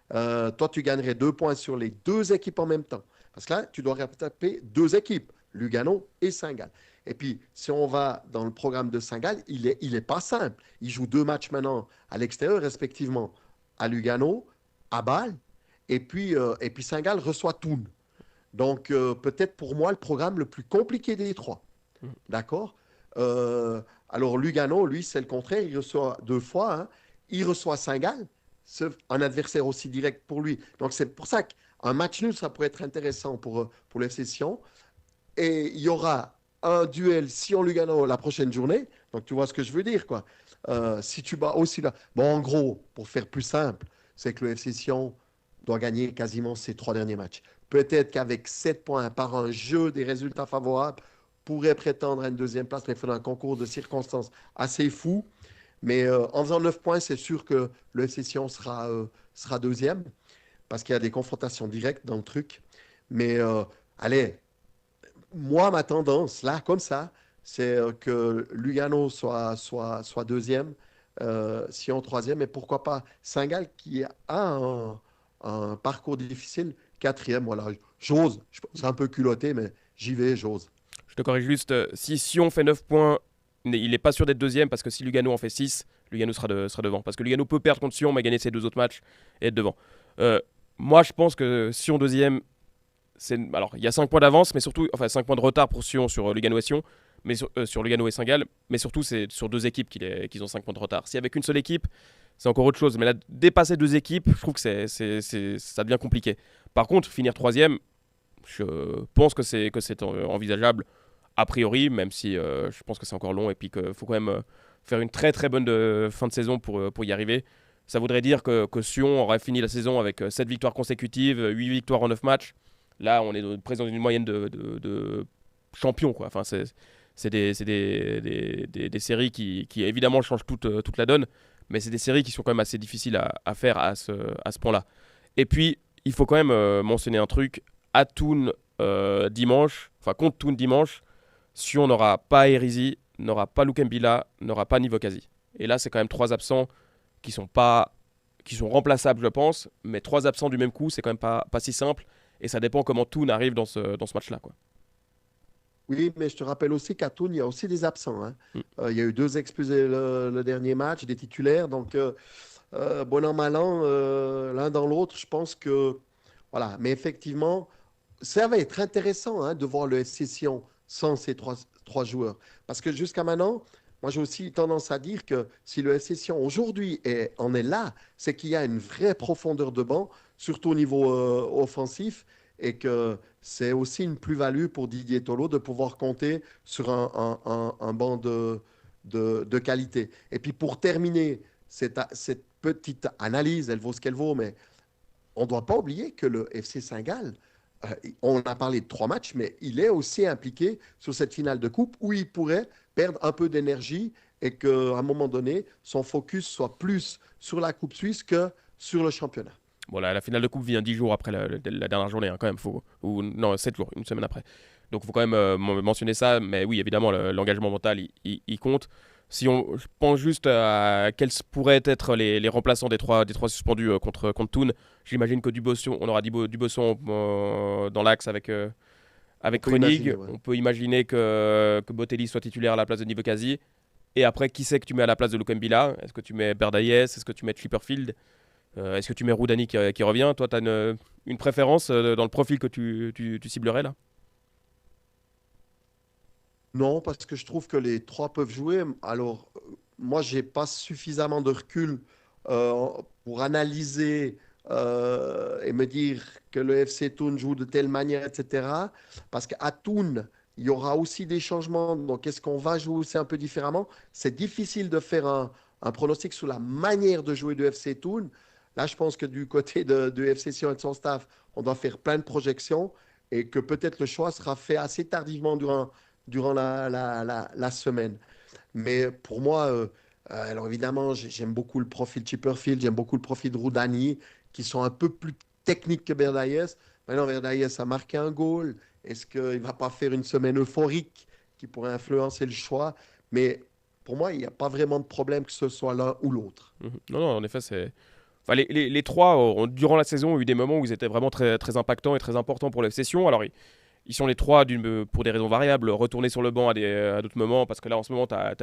Toi, tu gagnerais 2 points sur les deux équipes en même temps. Parce que là, tu dois taper deux équipes, Lugano et Saint-Gall. Et puis, si on va dans le programme de Saint-Gall, il est pas simple. Il joue 2 matchs maintenant à l'extérieur, respectivement à Lugano, à Bâle, et puis Saint-Gall reçoit Thun. Donc, peut-être pour moi, le programme le plus compliqué des trois. D'accord? Alors, Lugano, lui, c'est le contraire. Il reçoit 2 fois, hein. Il reçoit Saint-Gall, un adversaire aussi direct pour lui. Donc, c'est pour ça qu'un match nul, ça pourrait être intéressant pour le FC Sion. Et il y aura un duel Sion-Lugano la prochaine journée. Donc, tu vois ce que je veux dire, quoi. Si tu bats aussi là. Bon, en gros, pour faire plus simple, c'est que le FC Sion doit gagner quasiment ses 3 derniers matchs. Peut-être qu'avec 7 points par un jeu des résultats favorables, pourrait prétendre à une deuxième place, mais il faudra un concours de circonstances assez fou. Mais en faisant 9 points, c'est sûr que le FC Sion sera deuxième, parce qu'il y a des confrontations directes dans le truc. Mais allez, moi, ma tendance, là, comme ça, c'est que Lugano soit deuxième, Sion troisième, et pourquoi pas Saint-Gall qui a un parcours difficile, quatrième. Voilà, j'ose. C'est un peu culotté, mais j'y vais, j'ose. Je te corrige juste, si Sion fait 9 points, il n'est pas sûr d'être deuxième parce que si Lugano en fait 6, Lugano sera devant. Parce que Lugano peut perdre contre Sion, mais gagner ses 2 autres matchs et être devant. Moi, je pense que Sion deuxième, alors il y a 5 points d'avance, mais surtout, enfin 5 points de retard pour Sion sur Lugano et Sion, mais sur Lugano et Saint-Gall, mais surtout c'est sur deux équipes qu'ils ont 5 points de retard. Si avec une seule équipe, c'est encore autre chose. Mais là, dépasser deux équipes, je trouve que ça devient compliqué. Par contre, finir troisième, je pense que c'est envisageable a priori, même si je pense que c'est encore long et puis qu'il faut quand même faire une très très bonne fin de saison pour y arriver. Ça voudrait dire que Sion aurait fini la saison avec 7 victoires consécutives, 8 victoires en 9 matchs. Là, on est présent dans une moyenne de champion, quoi. Enfin, c'est des séries qui évidemment changent toute la donne, mais c'est des séries qui sont quand même assez difficiles à faire à ce point-là. Et puis, il faut quand même mentionner un truc. À Thun dimanche, enfin contre Thun dimanche, Sion n'aura pas Erizi, n'aura pas Lukembila, n'aura pas Nivokazi. Et là, c'est quand même 3 absents qui sont remplaçables, je pense, mais 3 absents du même coup, c'est quand même pas si simple. Et ça dépend comment Thun arrive dans ce match-là, quoi. Oui, mais je te rappelle aussi qu'à Thun, il y a aussi des absents, hein. Mm. Il y a eu 2 expulsés le dernier match, des titulaires. Donc, bon an, mal an, l'un dans l'autre, je pense que. Voilà. Mais effectivement, ça va être intéressant, hein, de voir le FC Sion sans ces trois joueurs. Parce que jusqu'à maintenant, moi j'ai aussi tendance à dire que si le FC Sion aujourd'hui en est là, c'est qu'il y a une vraie profondeur de banc, surtout au niveau offensif, et que c'est aussi une plus-value pour Didier Tolo de pouvoir compter sur un banc de qualité. Et puis pour terminer cette petite analyse, elle vaut ce qu'elle vaut, mais on ne doit pas oublier que le FC Saint-Gall, on a parlé de 3 matchs, mais il est aussi impliqué sur cette finale de coupe où il pourrait perdre un peu d'énergie et qu'à un moment donné, son focus soit plus sur la Coupe Suisse que sur le championnat. Bon, la finale de coupe vient 10 jours après la dernière journée, hein, quand même. Non, 7 jours, une semaine après. Donc il faut quand même mentionner ça. Mais oui, évidemment, l'engagement mental, il compte. Si je pense juste à quels pourraient être les remplaçants des trois suspendus contre Thun, j'imagine que on aura Dubosson dans l'axe avec Koenig. Ouais. On peut imaginer que Botelli soit titulaire à la place de Nivokazi. Et après, qui c'est que tu mets à la place de Lukembila? Est-ce que tu mets Berdaïes? Est-ce que tu mets Chipperfield? Est-ce que tu mets Roudani qui revient? Toi, tu as une préférence dans le profil que tu ciblerais là? Non, parce que je trouve que les 3 peuvent jouer. Alors, moi, j'ai pas suffisamment de recul euh, pour analyser et me dire que le FC Thun joue de telle manière, etc. Parce qu'à Thun, il y aura aussi des changements. Donc, est-ce qu'on va jouer aussi un peu différemment? C'est difficile de faire un pronostic sur la manière de jouer du FC Thun. Là, je pense que du côté de FC Sion et de son staff, on doit faire plein de projections et que peut-être le choix sera fait assez tardivement durant la semaine. Mais pour moi, alors évidemment, j'aime beaucoup le profil Chipperfield, j'aime beaucoup le profil de Roudani, qui sont un peu plus techniques que Berdaïes. Maintenant, Berdaïes a marqué un goal. Est-ce qu'il ne va pas faire une semaine euphorique qui pourrait influencer le choix? Mais pour moi, il n'y a pas vraiment de problème que ce soit l'un ou l'autre. Non, non, en effet, c'est. Enfin, les trois, durant la saison, ont eu des moments où ils étaient vraiment très, très impactants et très importants pour la session. Alors, ils sont les trois, pour des raisons variables, retournés sur le banc à d'autres moments, parce que là, en ce moment, tu as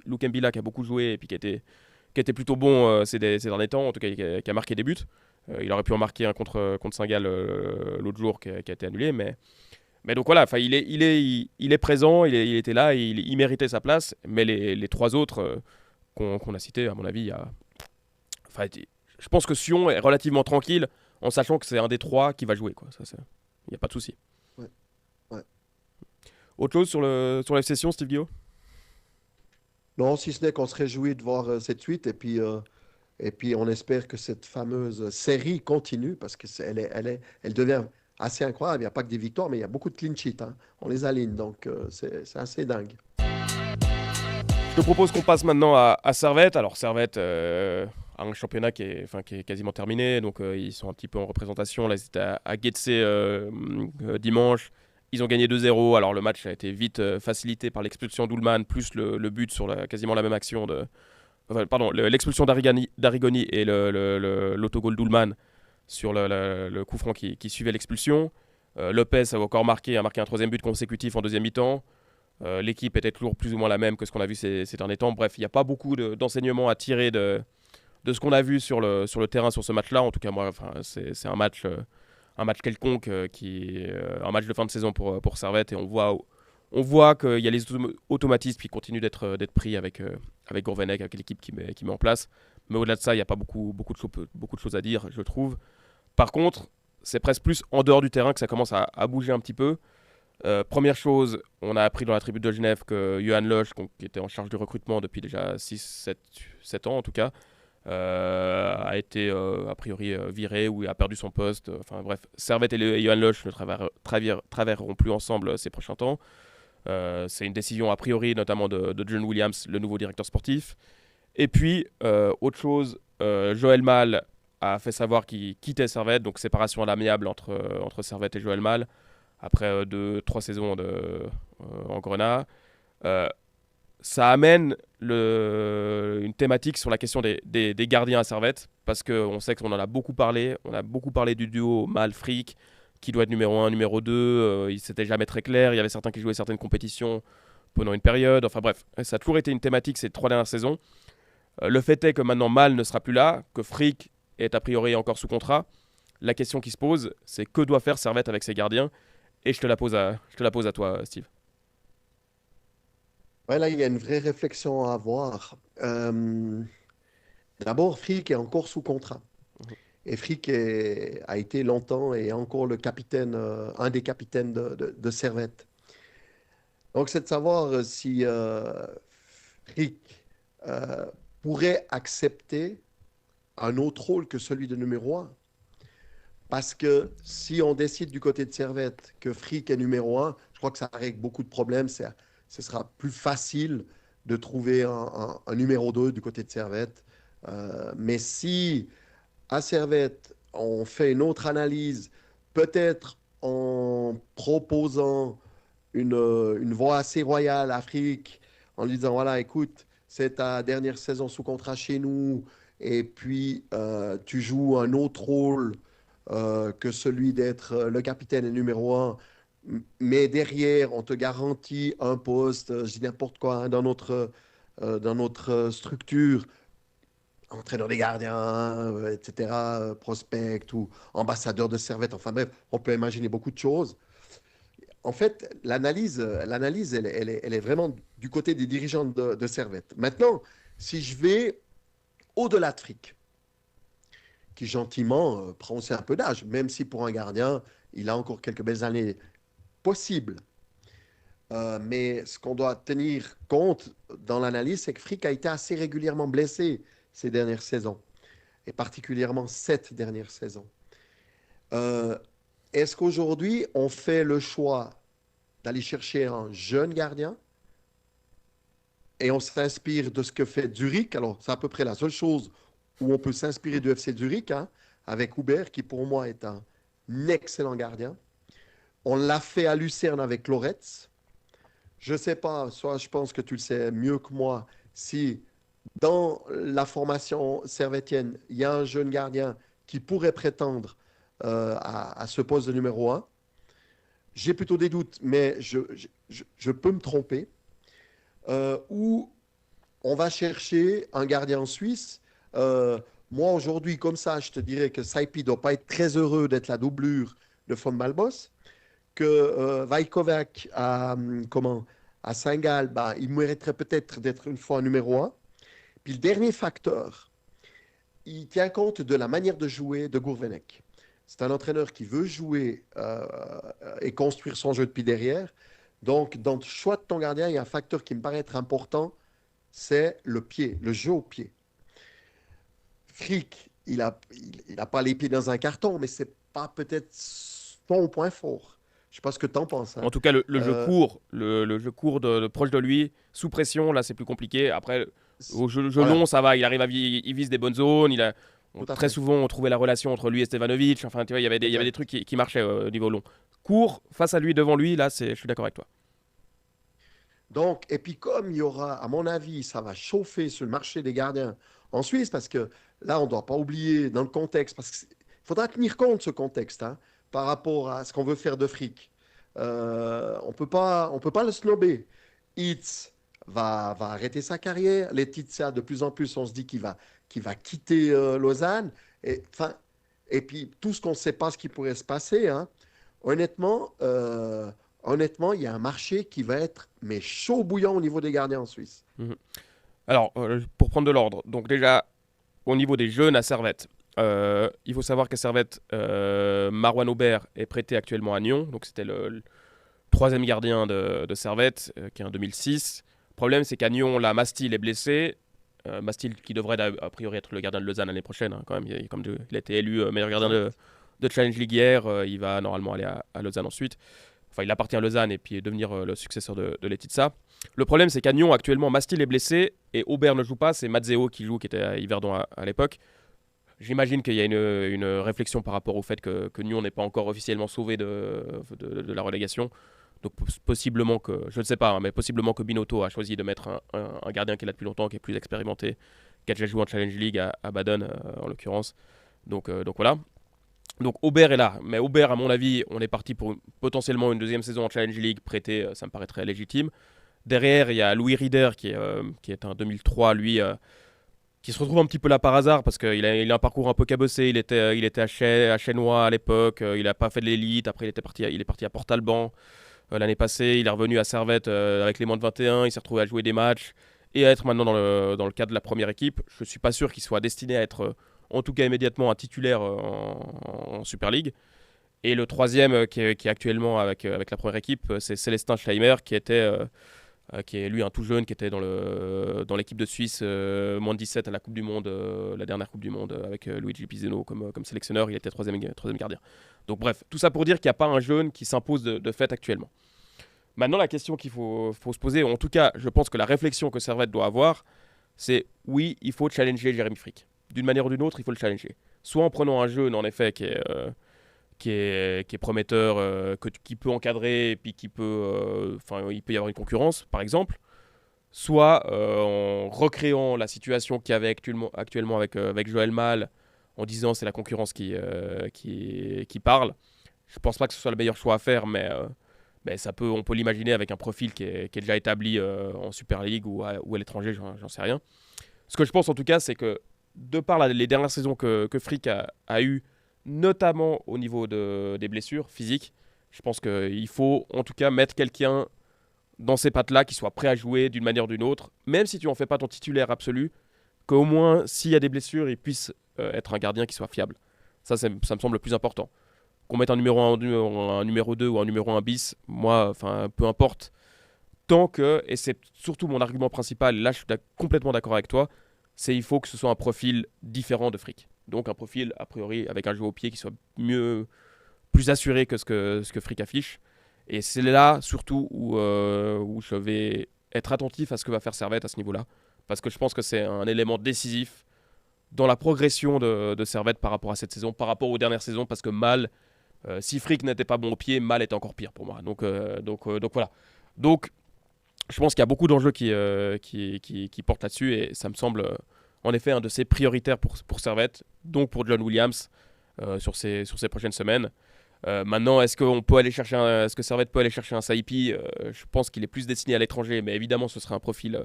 Lukembila qui a beaucoup joué et puis qui était plutôt bon ces derniers temps, en tout cas, qui a marqué des buts. Il aurait pu en marquer un contre Saint-Gall l'autre jour qui a été annulé, mais donc voilà, il est présent, il était là, il méritait sa place, mais les 3 autres qu'on a cités, à mon avis, je pense que Sion est relativement tranquille en sachant que c'est un des 3 qui va jouer, quoi. Il n'y a pas de souci. Ouais. Ouais. Autre chose sur la session, Steve Guillaume? Non, si ce n'est qu'on se réjouit de voir cette suite et puis on espère que cette fameuse série continue parce que elle devient assez incroyable. Il n'y a pas que des victoires, mais il y a beaucoup de clean sheets, hein. On les aligne, donc c'est assez dingue. Je te propose qu'on passe maintenant à Servette. Alors Servette a un championnat qui est quasiment terminé, donc ils sont un petit peu en représentation. Là, ils étaient à Getse dimanche. Ils ont gagné 2-0. Alors le match a été vite facilité par l'expulsion d'Ullmann, plus le but sur quasiment la même action l'expulsion d'Arigoni et l'autogol d'Ullmann sur le coup franc qui suivait l'expulsion. Lopez a encore marqué un 3e but consécutif en deuxième mi-temps. L'équipe était toujours plus ou moins la même que ce qu'on a vu ces derniers temps. Bref, il n'y a pas beaucoup d'enseignements à tirer de ce qu'on a vu sur le terrain sur ce match-là. En tout cas, moi, c'est un match quelconque un match de fin de saison pour Servette, et on voit qu'il y a les automatismes qui continuent d'être pris avec Gourvenec, avec l'équipe qui met en place. Mais au-delà de ça, il n'y a pas beaucoup de choses à dire, je trouve. Par contre, c'est presque plus en dehors du terrain que ça commence à bouger un petit peu. Première chose, on a appris dans la tribune de Genève que Johan Losch, qui était en charge du recrutement depuis déjà 7 ans en tout cas, a été a priori viré ou a perdu son poste. Enfin bref, Servette et Johan Losch ne travailleront plus ensemble ces prochains temps. C'est une décision a priori notamment de John Williams, le nouveau directeur sportif. Et puis, autre chose, Joël Mal a fait savoir qu'il quittait Servette, donc séparation à l'amiable entre Servette et Joël Mal, après 2-3 saisons en Grenat. Euh, Ça amène une thématique sur la question des gardiens à Servette, parce qu'on sait qu'on en a beaucoup parlé. On a beaucoup parlé du duo Mal-Frick, qui doit être numéro 1, numéro 2. C'était jamais très clair. Il y avait certains qui jouaient certaines compétitions pendant une période. Enfin bref, ça a toujours été une thématique ces 3 dernières saisons. Le fait est que maintenant Mal ne sera plus là, que Frick est a priori encore sous contrat. La question qui se pose, c'est que doit faire Servette avec ses gardiens? Et je te la pose à toi, Steve. Ouais, là, il y a une vraie réflexion à avoir. D'abord, Frick est encore sous contrat. Et Frick a été longtemps et est encore le capitaine, un des capitaines de Servette. Donc, c'est de savoir si Frick euh, pourrait accepter un autre rôle que celui de numéro un. Parce que si on décide du côté de Servette que Frick est numéro un, je crois que ça règle beaucoup de problèmes. Ce sera plus facile de trouver un numéro 2 du côté de Servette. Mais si à Servette, on fait une autre analyse, peut-être en proposant une voie assez royale à Frick, en lui disant, voilà, écoute, c'est ta dernière saison sous contrat chez nous, et puis tu joues un autre rôle que celui d'être le capitaine et numéro un. Mais derrière, on te garantit un poste, je dis n'importe quoi, hein, dans notre structure, entraîneur des gardiens, etc., prospect ou ambassadeur de Servette. Enfin bref, on peut imaginer beaucoup de choses. En fait, l'analyse elle est vraiment du côté des dirigeants de Servette. Maintenant, si je vais au-delà de Frick, qui gentiment prend aussi un peu d'âge, même si pour un gardien, il a encore quelques belles années possibles. Mais ce qu'on doit tenir compte dans l'analyse, c'est que Frick a été assez régulièrement blessé ces dernières saisons, et particulièrement cette dernière saison. Euh, Est-ce qu'aujourd'hui, on fait le choix d'aller chercher un jeune gardien et on s'inspire de ce que fait Zurich? Alors, c'est à peu près la seule chose où on peut s'inspirer du FC Zurich, hein, avec Hubert, qui pour moi est un excellent gardien. On l'a fait à Lucerne avec Loretz. Je ne sais pas, soit je pense que tu le sais mieux que moi, si dans la formation servétienne, il y a un jeune gardien qui pourrait prétendre à ce poste de numéro un. J'ai plutôt des doutes, mais je peux me tromper. Ou on va chercher un gardien suisse. Moi, aujourd'hui, comme ça, je te dirais que Saipi ne doit pas être très heureux d'être la doublure de Von Malbos, que Vajkovac à Saint-Gall, bah, il mériterait peut-être d'être une fois un numéro un. Puis le dernier facteur, il tient compte de la manière de jouer de Gourvenec. C'est un entraîneur qui veut jouer et construire son jeu depuis derrière. Donc, dans le choix de ton gardien, il y a un facteur qui me paraît être important, c'est le pied, le jeu au pied. Frick, il a pas les pieds dans un carton, mais c'est pas peut-être son point fort. Je sais pas ce que tu en penses. Hein. En tout cas, le jeu court, le jeu court de proche de lui, sous pression, là c'est plus compliqué. Après, au jeu voilà. long, ça va, il vise des bonnes zones. Très Fait. souvent, on trouvait la relation entre lui et Stevanovic. Enfin, tu vois, il y avait des trucs qui marchaient au niveau long. Court, face à lui, devant lui, là, je suis d'accord avec toi. Donc, et puis comme il y aura, à mon avis, ça va chauffer sur le marché des gardiens en Suisse, parce que là, on ne doit pas oublier dans le contexte, parce qu'il faudra tenir compte de ce contexte, hein, par rapport à ce qu'on veut faire de Frick. On peut pas le snobber. Hitz va arrêter sa carrière. Letizia, de plus en plus, on se dit qu'il va quitter Lausanne. Et puis, tout ce qu'on ne sait pas ce qui pourrait se passer, hein, honnêtement, honnêtement, il y a un marché qui va être mais chaud bouillant au niveau des gardiens en Suisse. Mhm. Alors, pour prendre de l'ordre, donc déjà, au niveau des jeunes à Servette, il faut savoir qu'à Servette, Marouane Aubert est prêté actuellement à Nyon, donc c'était le troisième gardien de Servette, qui est en 2006. Le problème, c'est qu'à Nyon, là, Mastil est blessé. Mastil qui devrait a priori être le gardien de Lausanne l'année prochaine, hein, quand même. Il a été élu meilleur gardien de Challenge League hier. Il va normalement aller à Lausanne ensuite. Enfin, il appartient à Lausanne et puis devenir le successeur de Letizia. Le problème, c'est qu'à Nyon, actuellement, Mastil est blessé et Aubert ne joue pas. C'est Mazzeo qui joue, qui était à Yverdon à l'époque. J'imagine qu'il y a une réflexion par rapport au fait que Nyon n'est pas encore officiellement sauvé de la relégation. Donc possiblement que, je ne sais pas, hein, mais possiblement que Binotto a choisi de mettre un gardien qui est là depuis longtemps, qui est plus expérimenté, qui a déjà joué en Challenge League à Baden en l'occurrence. Donc voilà. Donc Aubert est là, mais Aubert, à mon avis, on est parti pour potentiellement une deuxième saison en Challenge League prêtée, ça me paraîtrait légitime. Derrière, il y a Louis Rieder qui est un 2003, lui, qui se retrouve un petit peu là par hasard parce qu'il a un parcours un peu cabossé. Il était à Chênois à l'époque, il n'a pas fait de l'élite, après il est parti à Port-Alban l'année passée, il est revenu à Servette avec les moins de 21, il s'est retrouvé à jouer des matchs et à être maintenant dans le cadre de la première équipe. Je ne suis pas sûr qu'il soit destiné à être, en tout cas immédiatement, un titulaire en Super League. Et le troisième qui est actuellement avec la première équipe, c'est Célestin Schleimer qui est lui un tout jeune, qui était dans l'équipe de Suisse moins de 17 à la Coupe du Monde, la dernière Coupe du Monde avec Luigi Pizzeno comme sélectionneur. Il était troisième gardien. Donc bref, tout ça pour dire qu'il n'y a pas un jeune qui s'impose de fait actuellement. Maintenant, la question qu'il faut se poser, en tout cas, je pense que la réflexion que Servette doit avoir, c'est oui, il faut challenger Jérémy Frick. D'une manière ou d'une autre, il faut le challenger. Soit en prenant un jeune, en effet, qui est prometteur, qui peut encadrer, et puis il peut y avoir une concurrence, par exemple. Soit en recréant la situation qu'il y avait actuellement avec Joël Mal, en disant c'est la concurrence qui parle. Je pense pas que ce soit le meilleur choix à faire, mais on peut l'imaginer avec un profil qui est déjà établi en Super League ou à l'étranger, j'en sais rien. Ce que je pense en tout cas, c'est que de par les dernières saisons que Frick a eues, notamment au niveau des blessures physiques, je pense qu'il faut en tout cas mettre quelqu'un dans ces pattes-là qui soit prêt à jouer d'une manière ou d'une autre, même si tu n'en fais pas ton titulaire absolu, qu'au moins s'il y a des blessures, il puisse être un gardien qui soit fiable. Ça me semble le plus important. Qu'on mette un numéro 1, un numéro 2 ou un numéro 1 bis, moi, peu importe, tant que, et c'est surtout mon argument principal, là je suis complètement d'accord avec toi, c'est il faut que ce soit un profil différent de Frick. Donc un profil, a priori, avec un jeu au pied qui soit plus assuré que ce que Frick affiche. Et c'est là, surtout, où je vais être attentif à ce que va faire Servette à ce niveau-là. Parce que je pense que c'est un élément décisif dans la progression de Servette par rapport à cette saison, par rapport aux dernières saisons, parce que Mal, si Frick n'était pas bon au pied, Mal était encore pire pour moi. Donc voilà. Donc, je pense qu'il y a beaucoup d'enjeux qui portent là-dessus, et ça me semble en effet un de ces prioritaires pour Servette, donc pour John Williams sur ces prochaines semaines. Maintenant, est-ce que Servette peut aller chercher un Saipi? Je pense qu'il est plus destiné à l'étranger, mais évidemment ce serait un profil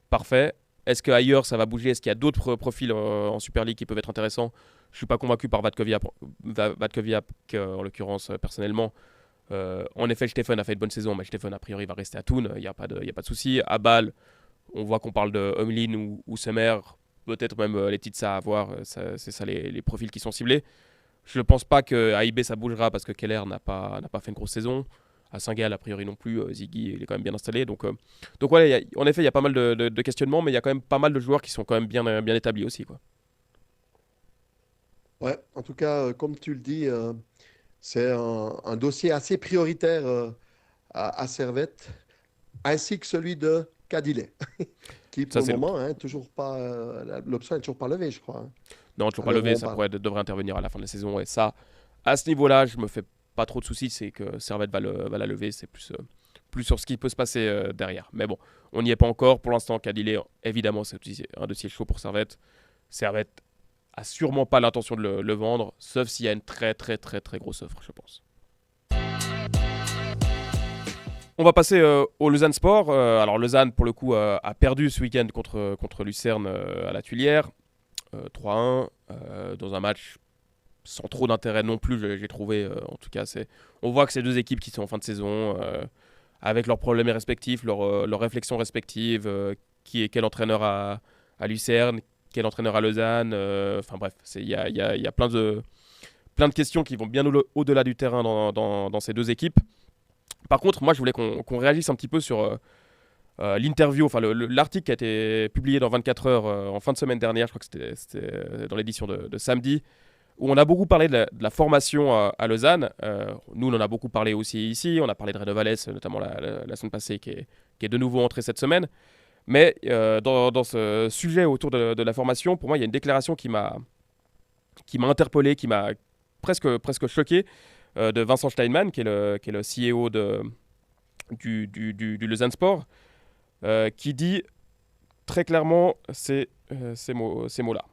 parfait. Est-ce qu'ailleurs ça va bouger? Est-ce qu'il y a d'autres profils en Super League qui peuvent être intéressants? Je ne suis pas convaincu par Vatkoviak en l'occurrence personnellement. En effet, Stephen a fait une bonne saison, mais Stephen a priori va rester à Thun, il n'y a pas de souci. À Bâle, on voit qu'on parle de Omlin ou Semer, peut-être même les titres à avoir, c'est ça les profils qui sont ciblés. Je ne pense pas qu'à IB ça bougera parce que Keller n'a pas fait une grosse saison. À Saint-Gall, a priori non plus, Ziggy il est quand même bien installé. Donc voilà, en effet, il y a pas mal de questionnements, mais il y a quand même pas mal de joueurs qui sont quand même bien établis aussi, quoi. Ouais, en tout cas, comme tu le dis, c'est un dossier assez prioritaire à Servette, ainsi que celui de Cadillet, qui pour Ça, le moment, toujours pas, l'option n'est toujours pas levée, je crois. Non, toujours À pas l'heure où levé, on ça parle. devrait intervenir à la fin de la saison. Et ça, à ce niveau-là, je me fais pas trop de soucis, c'est que Servette va la lever, c'est plus sur ce qui peut se passer derrière. Mais bon, on n'y est pas encore. Pour l'instant, Cadillet, évidemment, c'est un dossier chaud pour Servette. Servette a sûrement pas l'intention de le vendre, sauf s'il y a une très très très très grosse offre, je pense. On va passer au Lausanne Sport. Alors Lausanne, pour le coup, a perdu ce week-end contre Lucerne à la Tuilière. 3-1 dans un match sans trop d'intérêt non plus, j'ai trouvé. En tout cas, on voit que c'est deux équipes qui sont en fin de saison, avec leurs problèmes respectifs, leurs réflexions respectives, quel entraîneur à Lucerne, quel entraîneur à Lausanne. Enfin bref, il y a plein de questions qui vont bien au-delà du terrain dans ces deux équipes. Par contre, moi, je voulais qu'on réagisse un petit peu sur l'interview, enfin l'article qui a été publié dans 24 heures en fin de semaine dernière, je crois que c'était dans l'édition de samedi, où on a beaucoup parlé de la formation à Lausanne. Nous, on en a beaucoup parlé aussi ici. On a parlé de Rene Vallès, notamment la semaine passée, qui est de nouveau entré cette semaine. Mais dans ce sujet autour de la formation, pour moi, il y a une déclaration qui m'a qui m'a interpellé, qui m'a presque choqué, de Vincent Steinmann, qui est le CEO du Lausanne Sport, qui dit très clairement ces mots-là.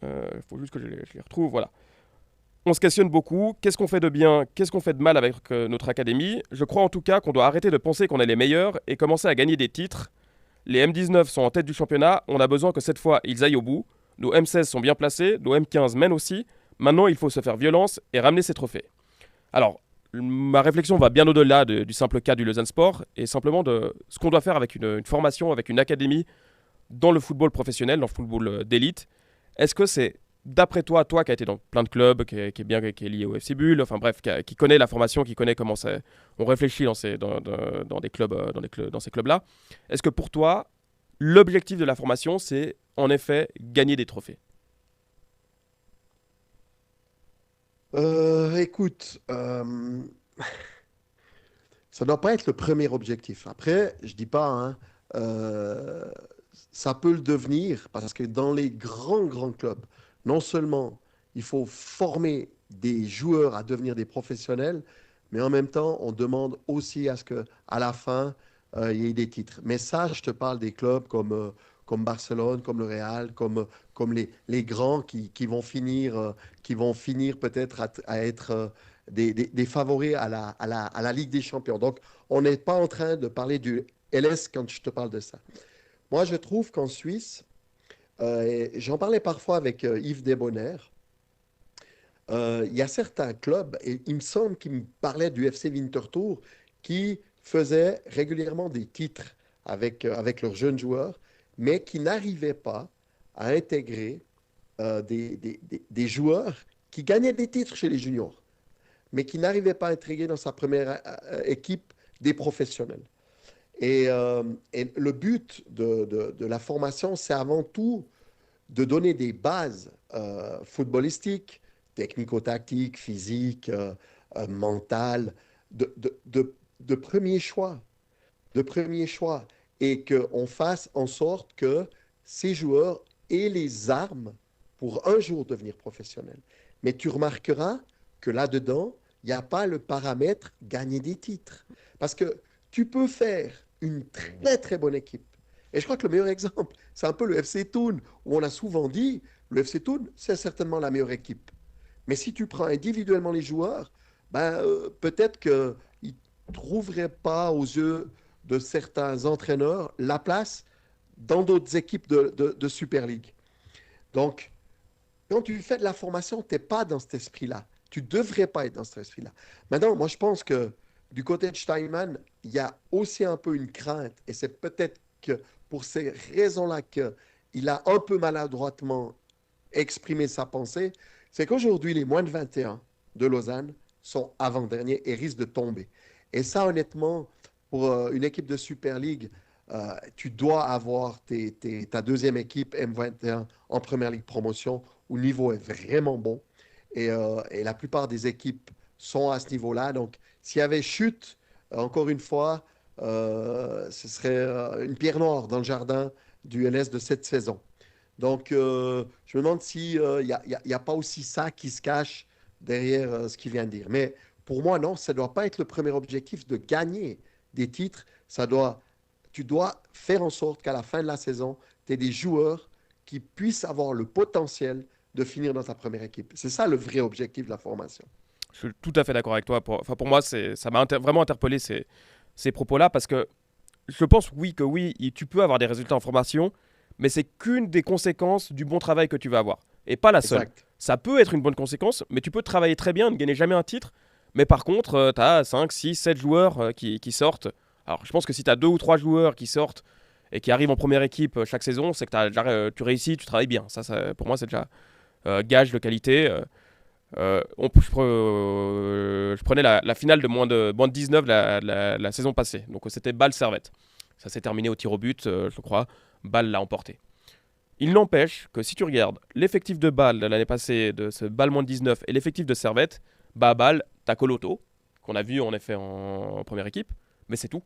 Il faut juste que je les retrouve, voilà. On se questionne beaucoup. Qu'est-ce qu'on fait de bien? Qu'est-ce qu'on fait de mal avec notre académie? Je crois en tout cas qu'on doit arrêter de penser qu'on est les meilleurs et commencer à gagner des titres. Les M19 sont en tête du championnat. On a besoin que cette fois, ils aillent au bout. Nos M16 sont bien placés. Nos M15 mènent aussi. Maintenant, il faut se faire violence et ramener ces trophées. Alors, ma réflexion va bien au-delà du simple cas du Lausanne Sport et simplement de ce qu'on doit faire avec une formation, avec une académie dans le football professionnel, dans le football d'élite. Est-ce que c'est, d'après toi qui as été dans plein de clubs, qui est lié au FC Bull, enfin bref, qui connaît la formation, qui connaît comment on réfléchit dans ces clubs, dans ces clubs-là, est-ce que pour toi, l'objectif de la formation, c'est en effet gagner des trophées? Écoute, ça ne doit pas être le premier objectif. Après, je dis pas, hein, euh, ça peut le devenir parce que dans les grands clubs, non seulement il faut former des joueurs à devenir des professionnels, mais en même temps, on demande aussi à ce que, à la fin, il y ait des titres. Mais ça, je te parle des clubs comme Barcelone, comme le Real, comme les grands qui vont finir peut-être à être des favoris à la Ligue des Champions. Donc, on n'est pas en train de parler du LS quand je te parle de ça. Moi, je trouve qu'en Suisse, et j'en parlais parfois avec Yves Desbonheur, il y a certains clubs, et il me semble qu'il me parlait du FC Winterthur, qui faisaient régulièrement des titres avec leurs jeunes joueurs, mais qui n'arrivaient pas à intégrer des joueurs qui gagnaient des titres chez les juniors, mais qui n'arrivaient pas à intégrer dans sa première équipe des professionnels. Et le but de la formation, c'est avant tout de donner des bases footballistiques, technico-tactiques, physiques, mentales, de premier choix, de premier choix, et qu'on fasse en sorte que ces joueurs aient les armes pour un jour devenir professionnels. Mais tu remarqueras que là-dedans, il n'y a pas le paramètre gagner des titres. Parce que tu peux faire une très bonne équipe. Et je crois que le meilleur exemple, c'est un peu le FC Thun, où on a souvent dit, le FC Thun, c'est certainement la meilleure équipe. Mais si tu prends individuellement les joueurs, peut-être qu'ils ne trouveraient pas aux yeux de certains entraîneurs la place dans d'autres équipes de Super League. Donc, quand tu fais de la formation, tu n'es pas dans cet esprit-là. Tu ne devrais pas être dans cet esprit-là. Maintenant, moi, je pense que du côté de Steinmann, il y a aussi un peu une crainte, et c'est peut-être que pour ces raisons-là qu'il a un peu maladroitement exprimé sa pensée, c'est qu'aujourd'hui, les moins de 21 de Lausanne sont avant-derniers et risquent de tomber. Et ça, honnêtement, pour une équipe de Super League, tu dois avoir ta deuxième équipe M21 en Première Ligue Promotion où le niveau est vraiment bon. Et la plupart des équipes sont à ce niveau-là. Donc, s'il y avait chute, encore une fois, ce serait une pierre noire dans le jardin du LS de cette saison. Donc, je me demande s'il n'y a pas aussi ça qui se cache derrière ce qu'il vient de dire. Mais pour moi, non, ça ne doit pas être le premier objectif de gagner des titres. Tu dois faire en sorte qu'à la fin de la saison, tu aies des joueurs qui puissent avoir le potentiel de finir dans ta première équipe. C'est ça le vrai objectif de la formation. Je suis tout à fait d'accord avec toi. Pour moi, ça m'a vraiment interpellé ces propos-là parce que je pense que oui, tu peux avoir des résultats en formation, mais c'est qu'une des conséquences du bon travail que tu vas avoir. Et pas la seule. Exact. Ça peut être une bonne conséquence, mais tu peux travailler très bien, ne gagner jamais un titre. Mais par contre, tu as 5, 6, 7 joueurs qui sortent. Alors je pense que si tu as 2 ou 3 joueurs qui sortent et qui arrivent en première équipe chaque saison, c'est que tu réussis, tu travailles bien. Pour moi, c'est déjà gage de qualité. Je prenais la finale de moins de 19 la saison passée. Donc c'était Bâle-Servette. Ça s'est terminé au tir au but, je crois. Bâle l'a emporté. Il n'empêche que si tu regardes l'effectif de Bâle de l'année passée, de ce Bâle moins de 19, et l'effectif de Servette, à Bâle, t'as Coloto, qu'on a vu en effet en première équipe, mais c'est tout.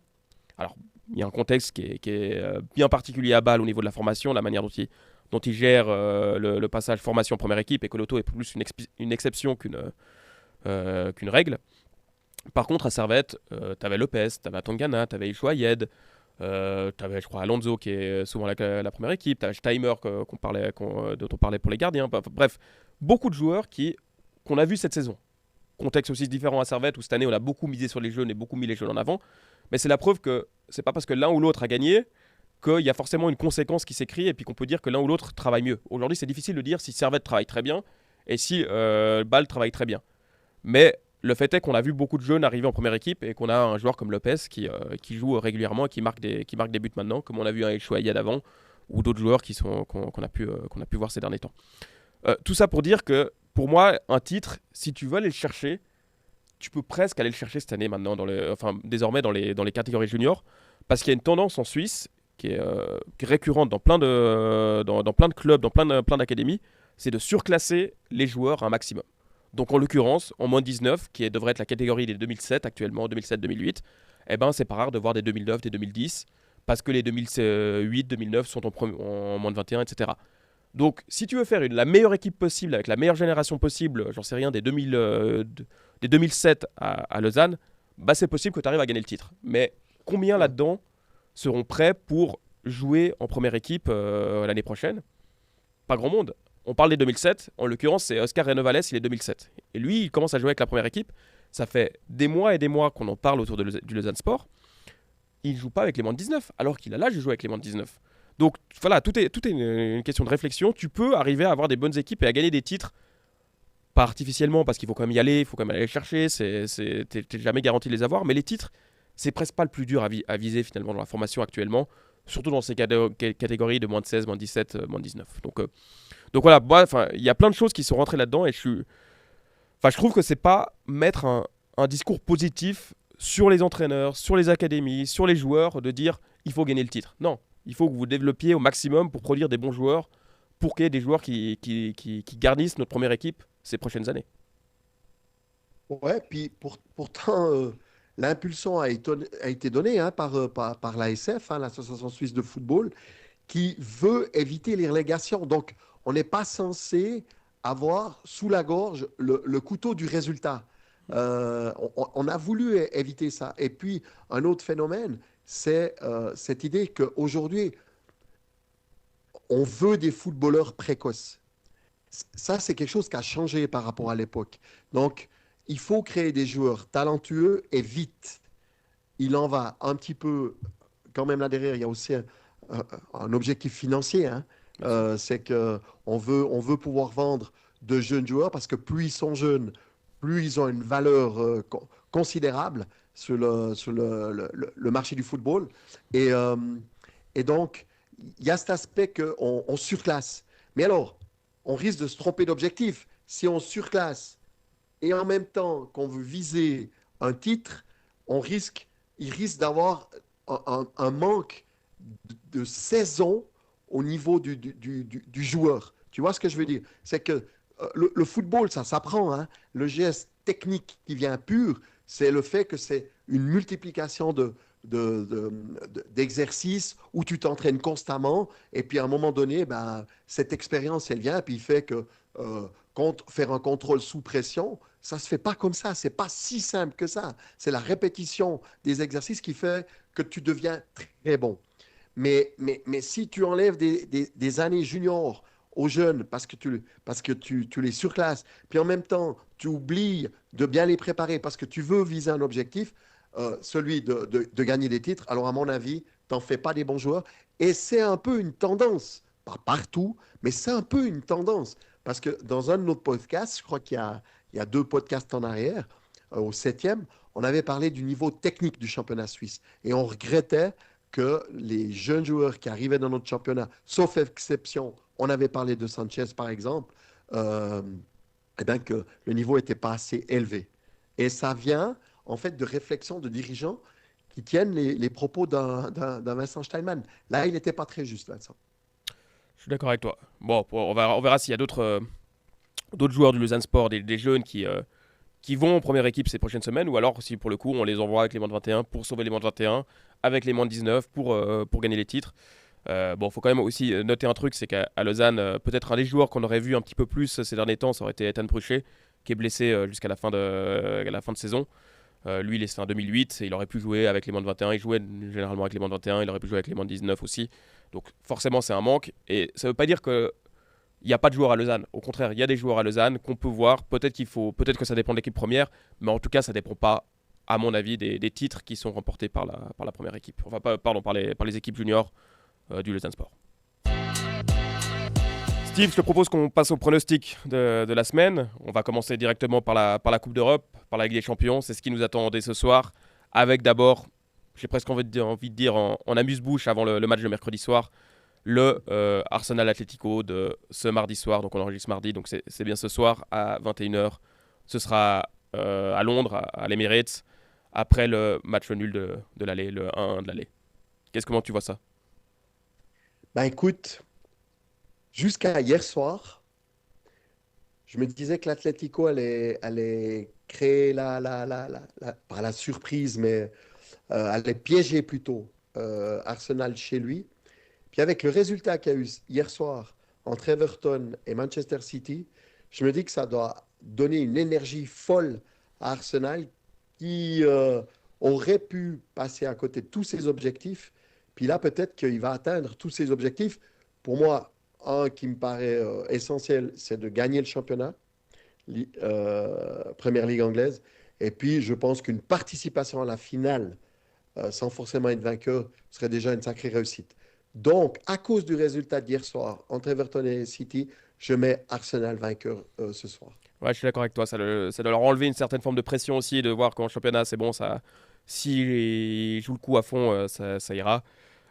Alors, il y a un contexte qui est bien particulier à Bâle au niveau de la formation, la manière dont ils dont il gère le passage formation première équipe et que l'auto est plus une exception qu'une règle. Par contre, à Servette, t'avais Lopez, t'avais Tangana, t'avais Ishoa Yed, t'avais, je crois, Alonso qui est souvent la première équipe, t'avais Steimer dont on parlait pour les gardiens. Bref, beaucoup de joueurs qu'on a vu cette saison. Contexte aussi différent à Servette où cette année on a beaucoup misé sur les jeunes et beaucoup mis les jeunes en avant. Mais c'est la preuve que c'est pas parce que l'un ou l'autre a gagné qu'il y a forcément une conséquence qui s'écrit et puis qu'on peut dire que l'un ou l'autre travaille mieux. Aujourd'hui, c'est difficile de dire si Servette travaille très bien et si Bâle travaille très bien. Mais le fait est qu'on a vu beaucoup de jeunes arriver en première équipe et qu'on a un joueur comme Lopez qui joue régulièrement et qui marque des buts maintenant, comme on a vu un Elchoua d'avant ou d'autres joueurs qu'on a pu voir ces derniers temps. Tout ça pour dire que pour moi, un titre, si tu veux aller le chercher, tu peux presque aller le chercher cette année maintenant, désormais dans les catégories juniors, parce qu'il y a une tendance en Suisse qui est récurrente dans plein de clubs, dans plein d'académies, c'est de surclasser les joueurs un maximum. Donc en l'occurrence, en moins 19, qui devrait être la catégorie des 2007 actuellement, 2007-2008, c'est pas rare de voir des 2009, des 2010, parce que les 2008, 2009 sont en moins de 21, etc. Donc si tu veux faire la meilleure équipe possible, avec la meilleure génération possible, j'en sais rien, des 2007 à Lausanne, c'est possible que tu arrives à gagner le titre. Mais combien là-dedans seront prêts pour jouer en première équipe l'année prochaine? Pas grand monde. On parle des 2007, en l'occurrence c'est Oscar Renovales, il est 2007. Et lui, il commence à jouer avec la première équipe. Ça fait des mois et des mois qu'on en parle autour du Lausanne Sport. Il ne joue pas avec les moins de 19, alors qu'il a l'âge de jouer avec les moins de 19. Donc voilà, tout est une question de réflexion. Tu peux arriver à avoir des bonnes équipes et à gagner des titres, pas artificiellement, parce qu'il faut quand même y aller, il faut quand même aller les chercher, t'es jamais garanti de les avoir, mais les titres, c'est presque pas le plus dur à viser finalement dans la formation actuellement, surtout dans ces catégories de moins de 16, moins de 17, moins de 19. Donc voilà, il y a plein de choses qui sont rentrées là-dedans et je trouve que c'est pas mettre un discours positif sur les entraîneurs, sur les académies, sur les joueurs, de dire il faut gagner le titre. Non, il faut que vous développiez au maximum pour produire des bons joueurs, pour qu'il y ait des joueurs qui garnissent notre première équipe ces prochaines années. Ouais, puis pourtant, l'impulsion a été donnée par l'ASF, l'Association suisse de football, qui veut éviter les relégations. Donc, on n'est pas censé avoir sous la gorge le couteau du résultat. On a voulu éviter ça. Et puis, un autre phénomène, c'est cette idée qu'aujourd'hui, on veut des footballeurs précoces. Ça, c'est quelque chose qui a changé par rapport à l'époque. Donc, il faut créer des joueurs talentueux et vite. Il en va un petit peu, quand même là derrière, il y a aussi un objectif financier. C'est qu'on veut pouvoir vendre de jeunes joueurs parce que plus ils sont jeunes, plus ils ont une valeur considérable sur le marché du football. Et donc, il y a cet aspect qu'on surclasse. Mais alors, on risque de se tromper d'objectif. Si on surclasse et en même temps qu'on veut viser un titre, il risque d'avoir un manque de saison au niveau du joueur. Tu vois ce que je veux dire? C'est que le football, ça s'apprend. Le geste technique qui vient pur, c'est le fait que c'est une multiplication d'exercices où tu t'entraînes constamment et puis à un moment donné, cette expérience, elle vient et puis il fait que faire un contrôle sous pression, ça ne se fait pas comme ça. C'est pas si simple que ça. C'est la répétition des exercices qui fait que tu deviens très bon. Mais si tu enlèves des années juniors aux jeunes parce que tu les surclasses, puis en même temps, tu oublies de bien les préparer parce que tu veux viser un objectif, celui de gagner des titres, alors à mon avis, tu n'en fais pas des bons joueurs. Et c'est un peu une tendance, pas partout, mais c'est un peu une tendance. Parce que dans un de nos podcasts, je crois qu'il y a 2 podcasts en arrière, au 7e, on avait parlé du niveau technique du championnat suisse. Et on regrettait que les jeunes joueurs qui arrivaient dans notre championnat, sauf exception, on avait parlé de Sanchez par exemple, que le niveau n'était pas assez élevé. Et ça vient en fait de réflexions de dirigeants qui tiennent les propos d'un Vincent Steinmann. Là, il n'était pas très juste, Vincent. Je suis d'accord avec toi. Bon, on verra s'il y a d'autres joueurs du Lausanne Sport, des jeunes qui vont en première équipe ces prochaines semaines, ou alors si pour le coup on les envoie avec les moins de 21 pour sauver les moins de 21, avec les moins de 19 pour gagner les titres. Bon, faut quand même aussi noter un truc, c'est qu'à Lausanne, peut-être un des joueurs qu'on aurait vu un petit peu plus ces derniers temps, ça aurait été Ethan Pruchet, qui est blessé jusqu'à la fin de saison. Lui, il est en 2008, et il aurait pu jouer avec les moins de 21. Il jouait généralement avec les moins de 21, il aurait pu jouer avec les moins de 19 aussi. Donc forcément, c'est un manque. Et ça ne veut pas dire qu'il n'y a pas de joueurs à Lausanne. Au contraire, il y a des joueurs à Lausanne qu'on peut voir. Peut-être que ça dépend de l'équipe première, mais en tout cas, ça ne dépend pas, à mon avis, des titres qui sont remportés par la première équipe. Enfin, par les équipes juniors du Lausanne Sport. Steve, je te propose qu'on passe au pronostic de la semaine. On va commencer directement par la Coupe d'Europe, par la Ligue des Champions. C'est ce qui nous attend dès ce soir. Avec d'abord, j'ai presque envie de dire en amuse-bouche avant le match de mercredi soir, le Arsenal Atlético de ce mardi soir. Donc on enregistre mardi, donc c'est bien ce soir à 21h. Ce sera à Londres, à l'Emirates, après le match nul de l'aller, le 1-1 de l'aller. Comment tu vois ça? Ben écoute, jusqu'à hier soir, je me disais que l'Atlético allait créer pas la surprise, mais allait piéger plutôt Arsenal chez lui. Puis avec le résultat qu'il y a eu hier soir entre Everton et Manchester City, je me dis que ça doit donner une énergie folle à Arsenal qui aurait pu passer à côté de tous ses objectifs. Puis là, peut-être qu'il va atteindre tous ses objectifs. Pour moi, un qui me paraît essentiel, c'est de gagner le championnat, Première Ligue anglaise. Et puis, je pense qu'une participation à la finale, sans forcément être vainqueur, serait déjà une sacrée réussite. Donc, à cause du résultat d'hier soir entre Everton et City, je mets Arsenal vainqueur ce soir. Ouais, je suis d'accord avec toi. Ça doit leur enlever une certaine forme de pression aussi, de voir qu'en championnat, c'est bon, s'ils jouent le coup à fond, ça ira.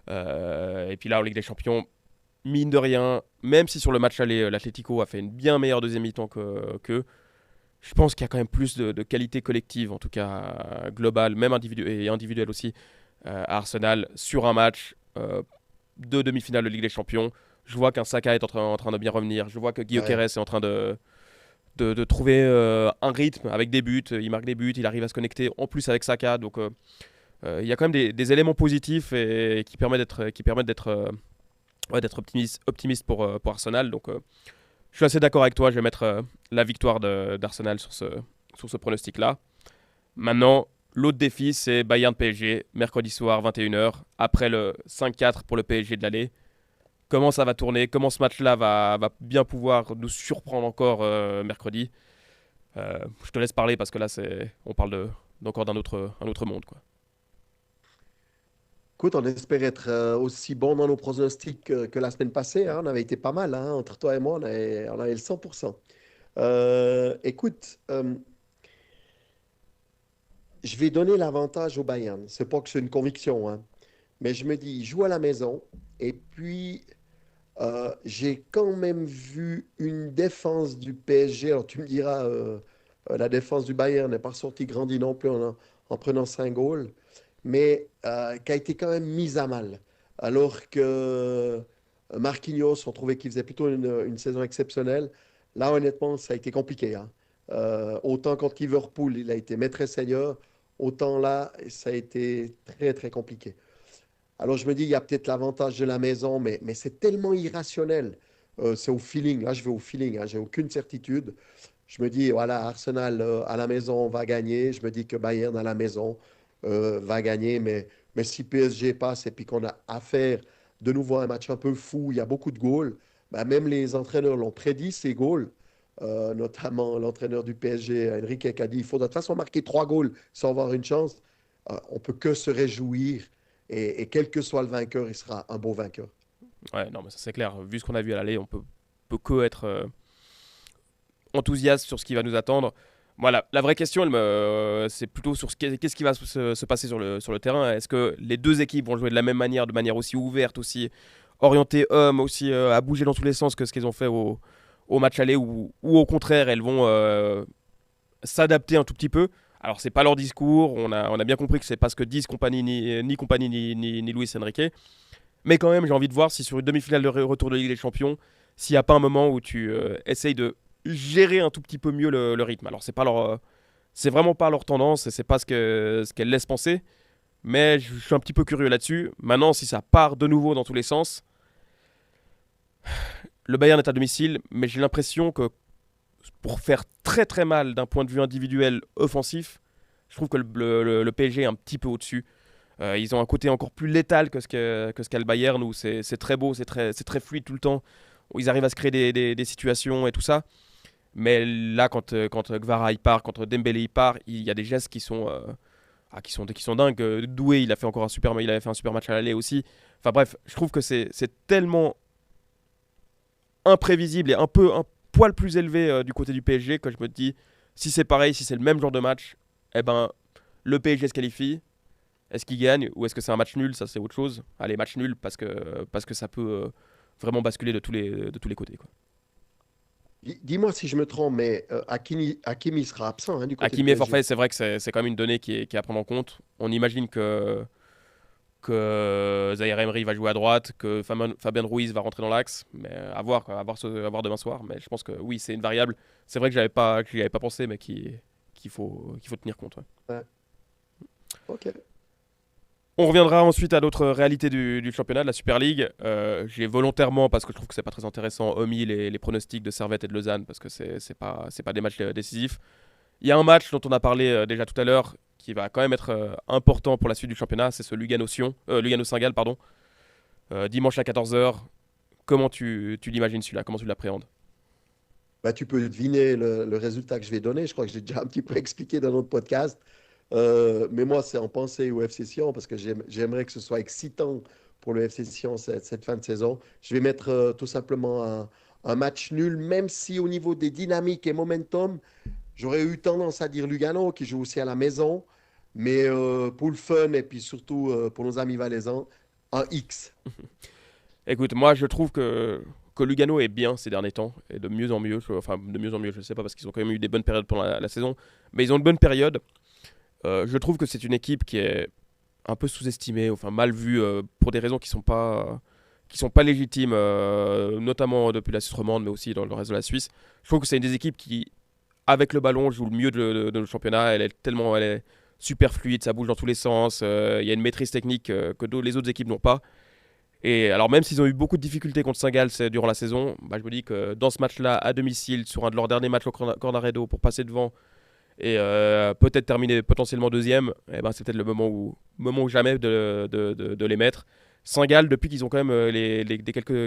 Et puis là, en Ligue des Champions, mine de rien, même si sur le match aller, l'Atlético a fait une bien meilleure deuxième mi-temps qu'eux, je pense qu'il y a quand même plus de qualité collective, en tout cas globale, même individuelle aussi, à Arsenal sur un match de demi-finale de Ligue des Champions. Je vois qu'un Saka est en train de bien revenir. Je vois que Guillaume Quérez est en train de trouver un rythme avec des buts. Il marque des buts, il arrive à se connecter en plus avec Saka. Donc il y a quand même des éléments positifs et qui permettent d'être optimiste pour Arsenal. Donc je suis assez d'accord avec toi. Je vais mettre la victoire d'Arsenal sur ce pronostic-là. Maintenant, l'autre défi, c'est Bayern-PSG, mercredi soir, 21h, après le 5-4 pour le PSG de l'aller. Comment ça va tourner? Comment ce match-là va bien pouvoir nous surprendre encore mercredi? Je te laisse parler parce que là, on parle d'encore un autre monde, quoi. Écoute, on espère être aussi bon dans nos pronostics que la semaine passée, hein. On avait été pas mal, hein. Entre toi et moi, on avait le 100%. Écoute, je vais donner l'avantage au Bayern. C'est pas que c'est une conviction, hein. Mais je me dis, il joue à la maison. Et puis, j'ai quand même vu une défense du PSG. Alors, tu me diras, la défense du Bayern n'est pas sortie grandie non plus en prenant 5 goals, mais qui a été quand même mise à mal. Alors que Marquinhos, on trouvait qu'il faisait plutôt une saison exceptionnelle. Là, honnêtement, ça a été compliqué, hein. Autant contre Liverpool, il a été maître et seigneur, autant là, ça a été très, très compliqué. Alors je me dis, il y a peut-être l'avantage de la maison, mais c'est tellement irrationnel. C'est au feeling. Là, je vais au feeling, hein. J'ai aucune certitude. Je me dis, voilà, Arsenal à la maison va gagner. Je me dis que Bayern à la maison va gagner. Mais si PSG passe et puis qu'on a affaire de nouveau à un match un peu fou, il y a beaucoup de goals, bah, même les entraîneurs l'ont prédit, ces goals. Notamment l'entraîneur du PSG, Enrique, qui a dit il faut de toute façon marquer 3 goals sans avoir une chance. On peut que se réjouir et quel que soit le vainqueur, il sera un beau vainqueur. Ouais, non, mais ça c'est clair. Vu ce qu'on a vu à l'aller, on peut que être enthousiaste sur ce qui va nous attendre. Moi, la vraie question, c'est plutôt sur qu'est-ce qui va se passer sur le terrain. Est-ce que les deux équipes vont jouer de la même manière, de manière aussi ouverte, aussi orientée homme, aussi à bouger dans tous les sens que ce qu'elles ont fait au match aller, ou au contraire, elles vont s'adapter un tout petit peu. Alors, c'est pas leur discours, on a bien compris que c'est pas ce que disent ni Compagnie ni Luis Enrique. Mais quand même, j'ai envie de voir si sur une demi-finale de retour de Ligue des Champions, s'il n'y a pas un moment où tu essayes de gérer un tout petit peu mieux le rythme. Alors, c'est vraiment pas leur tendance, et c'est pas ce qu'elles laissent penser. Mais je suis un petit peu curieux là-dessus. Maintenant, si ça part de nouveau dans tous les sens, le Bayern est à domicile, mais j'ai l'impression que pour faire très très mal d'un point de vue individuel offensif, je trouve que le PSG est un petit peu au-dessus. Ils ont un côté encore plus létal que ce qu'a le Bayern, où c'est très beau, c'est très fluide tout le temps, où ils arrivent à se créer des situations et tout ça. Mais là, quand Kvara il part, quand Dembélé il part, il y a des gestes qui sont dingues. Doué, il avait fait un super match à l'aller aussi. Enfin bref, je trouve que c'est tellement imprévisible et un poil plus élevé du côté du PSG que je me dis, si c'est pareil, si c'est le même genre de match, eh ben, le PSG se qualifie. Est-ce qu'il gagne ou est-ce que c'est un match nul? Ça, c'est autre chose. Allez, match nul parce que ça peut vraiment basculer de tous les côtés, quoi. Dis-moi si je me trompe, mais Hakimi sera absent hein, du côté du Hakimi est PSG. forfait, c'est vrai que c'est quand même une donnée qui est à prendre en compte. On imagine que Zaïre Emery va jouer à droite, que Fabien Ruiz va rentrer dans l'axe, mais à voir, quoi, à voir demain soir. Mais je pense que oui, c'est une variable. C'est vrai que j'y avais pas pensé, mais qu'il faut tenir compte. Ouais. Ouais. Ok. On reviendra ensuite à d'autres réalités du championnat, de la Super League. J'ai volontairement, parce que je trouve que c'est pas très intéressant, omis les pronostics de Servette et de Lausanne, parce que c'est pas des matchs décisifs. Il y a un match dont on a parlé déjà tout à l'heure, qui va quand même être important pour la suite du championnat, c'est ce Lugano-Saint-Gall, pardon. Dimanche à 14h. Comment tu l'imagines celui-là? Comment tu l'appréhendes? Bah, tu peux deviner le résultat que je vais donner. Je crois que j'ai déjà un petit peu expliqué dans notre podcast. Mais moi, c'est en pensée au FC Sion parce que j'aimerais que ce soit excitant pour le FC Sion cette fin de saison. Je vais mettre tout simplement un match nul, même si au niveau des dynamiques et momentum, j'aurais eu tendance à dire Lugano qui joue aussi à la maison. Mais pour le fun et puis surtout pour nos amis valaisans, un X. Écoute, moi je trouve que Lugano est bien ces derniers temps, et de mieux en mieux. Enfin, de mieux en mieux, je ne sais pas, parce qu'ils ont quand même eu des bonnes périodes pendant la saison, mais ils ont une bonne période. Je trouve que c'est une équipe qui est un peu sous-estimée, enfin mal vue, pour des raisons qui sont pas légitimes, notamment depuis la Suisse romande, mais aussi dans le reste de la Suisse. Je trouve que c'est une des équipes qui, avec le ballon, joue le mieux de le championnat. Elle est super fluide, ça bouge dans tous les sens. Il y a une maîtrise technique que les autres équipes n'ont pas. Et alors même s'ils ont eu beaucoup de difficultés contre Saint-Gall durant la saison, bah, je me dis que dans ce match-là, à domicile, sur un de leurs derniers matchs au Cornaredo pour passer devant et peut-être terminer potentiellement deuxième, eh ben, c'est peut-être le moment ou jamais de les mettre. Saint-Gall, depuis qu'ils ont quand même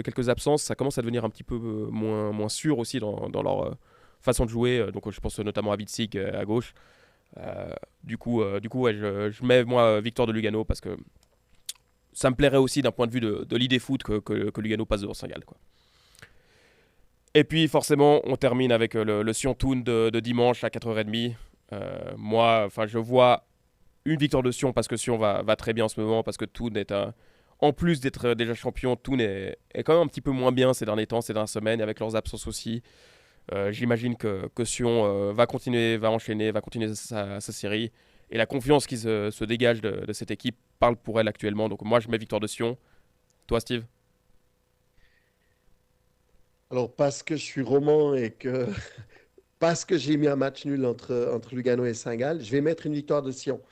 quelques absences, ça commence à devenir un petit peu moins sûr aussi dans leur façon de jouer. Donc je pense notamment à Witzig à gauche. Ouais, je mets moi victoire de Lugano parce que ça me plairait aussi d'un point de vue de l'idée foot que Lugano passe devant Saint-Gall, quoi. Et puis forcément, on termine avec le Sion-Thun de dimanche à 4h30. Moi, je vois une victoire de Sion parce que Sion va très bien en ce moment, parce que Thun en plus d'être déjà champion, Thun est quand même un petit peu moins bien ces derniers temps, ces dernières semaines, avec leurs absences aussi. J'imagine que Sion va enchaîner, va continuer sa série. Et la confiance qui se dégage de cette équipe parle pour elle actuellement. Donc moi, je mets victoire de Sion. Toi, Steve? Alors, parce que je suis roman et que parce que j'ai mis un match nul entre Lugano et Saint-Gall, je vais mettre une victoire de Sion.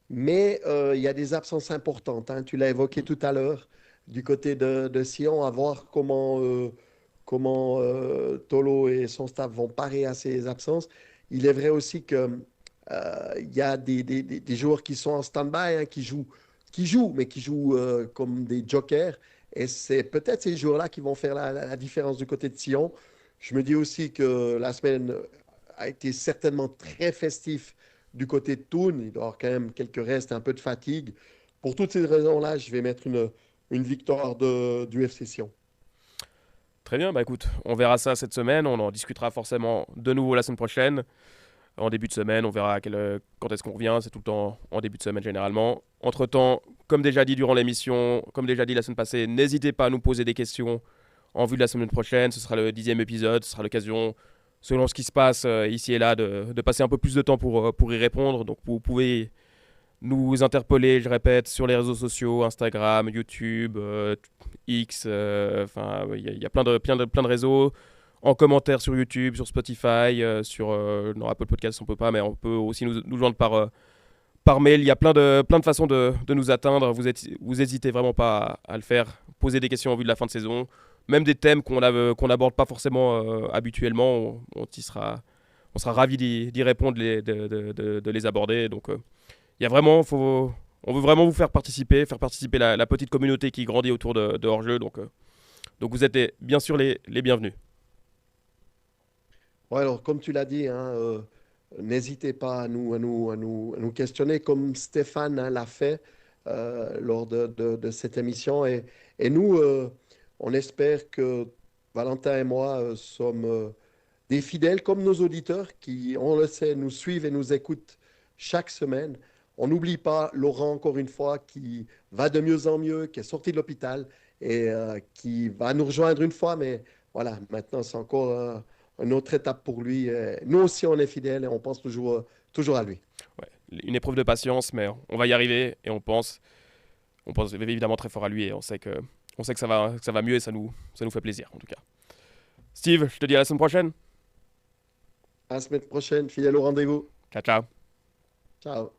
Mais il y a des absences importantes, hein. Tu l'as évoqué tout à l'heure du côté de Sion, à voir comment Tolo et son staff vont parer à ces absences. Il est vrai aussi que il y a des joueurs qui sont en stand-by, hein, mais qui jouent comme des jokers. Et c'est peut-être ces joueurs-là qui vont faire la différence du côté de Sion. Je me dis aussi que la semaine a été certainement très festif du côté de Thun. Il doit y avoir quand même quelques restes, un peu de fatigue. Pour toutes ces raisons-là, je vais mettre une victoire du FC Sion. Très bien, bah écoute, on verra ça cette semaine. On en discutera forcément de nouveau la semaine prochaine. En début de semaine, on verra quand est-ce qu'on revient. C'est tout le temps en début de semaine généralement. Entre-temps, comme déjà dit durant l'émission, comme déjà dit la semaine passée, n'hésitez pas à nous poser des questions en vue de la semaine prochaine. Ce sera le 10e épisode. Ce sera l'occasion, selon ce qui se passe ici et là, de passer un peu plus de temps pour y répondre. Donc vous pouvez nous interpeller, je répète, sur les réseaux sociaux, Instagram, YouTube, X. Il y a plein de réseaux. En commentaire sur YouTube, sur Spotify, sur Apple Podcasts, on peut pas, mais on peut aussi nous joindre par mail. Il y a plein de façons de nous atteindre. Vous hésitez vraiment pas à le faire. Poser des questions en vue de la fin de saison. Même des thèmes qu'on n'aborde pas forcément habituellement. On sera ravis d'y répondre, de les aborder. Donc, il y a vraiment, on veut vraiment vous faire participer la petite communauté qui grandit autour de Hors-Jeu. Donc vous êtes bien sûr les bienvenus. Ouais, alors, comme tu l'as dit, hein, n'hésitez pas à nous questionner comme Stéphane, hein, l'a fait lors de cette émission. Et nous, on espère que Valentin et moi sommes des fidèles comme nos auditeurs qui, on le sait, nous suivent et nous écoutent chaque semaine. On n'oublie pas Laurent, encore une fois, qui va de mieux en mieux, qui est sorti de l'hôpital et qui va nous rejoindre une fois. Mais voilà, maintenant, c'est encore une autre étape pour lui. Nous aussi, on est fidèles et on pense toujours à lui. Ouais, une épreuve de patience, mais on va y arriver et on pense évidemment très fort à lui et on sait que ça va mieux et ça nous fait plaisir en tout cas. Steve, je te dis à la semaine prochaine. À la semaine prochaine, fidèle au rendez-vous. Ciao, ciao. Ciao.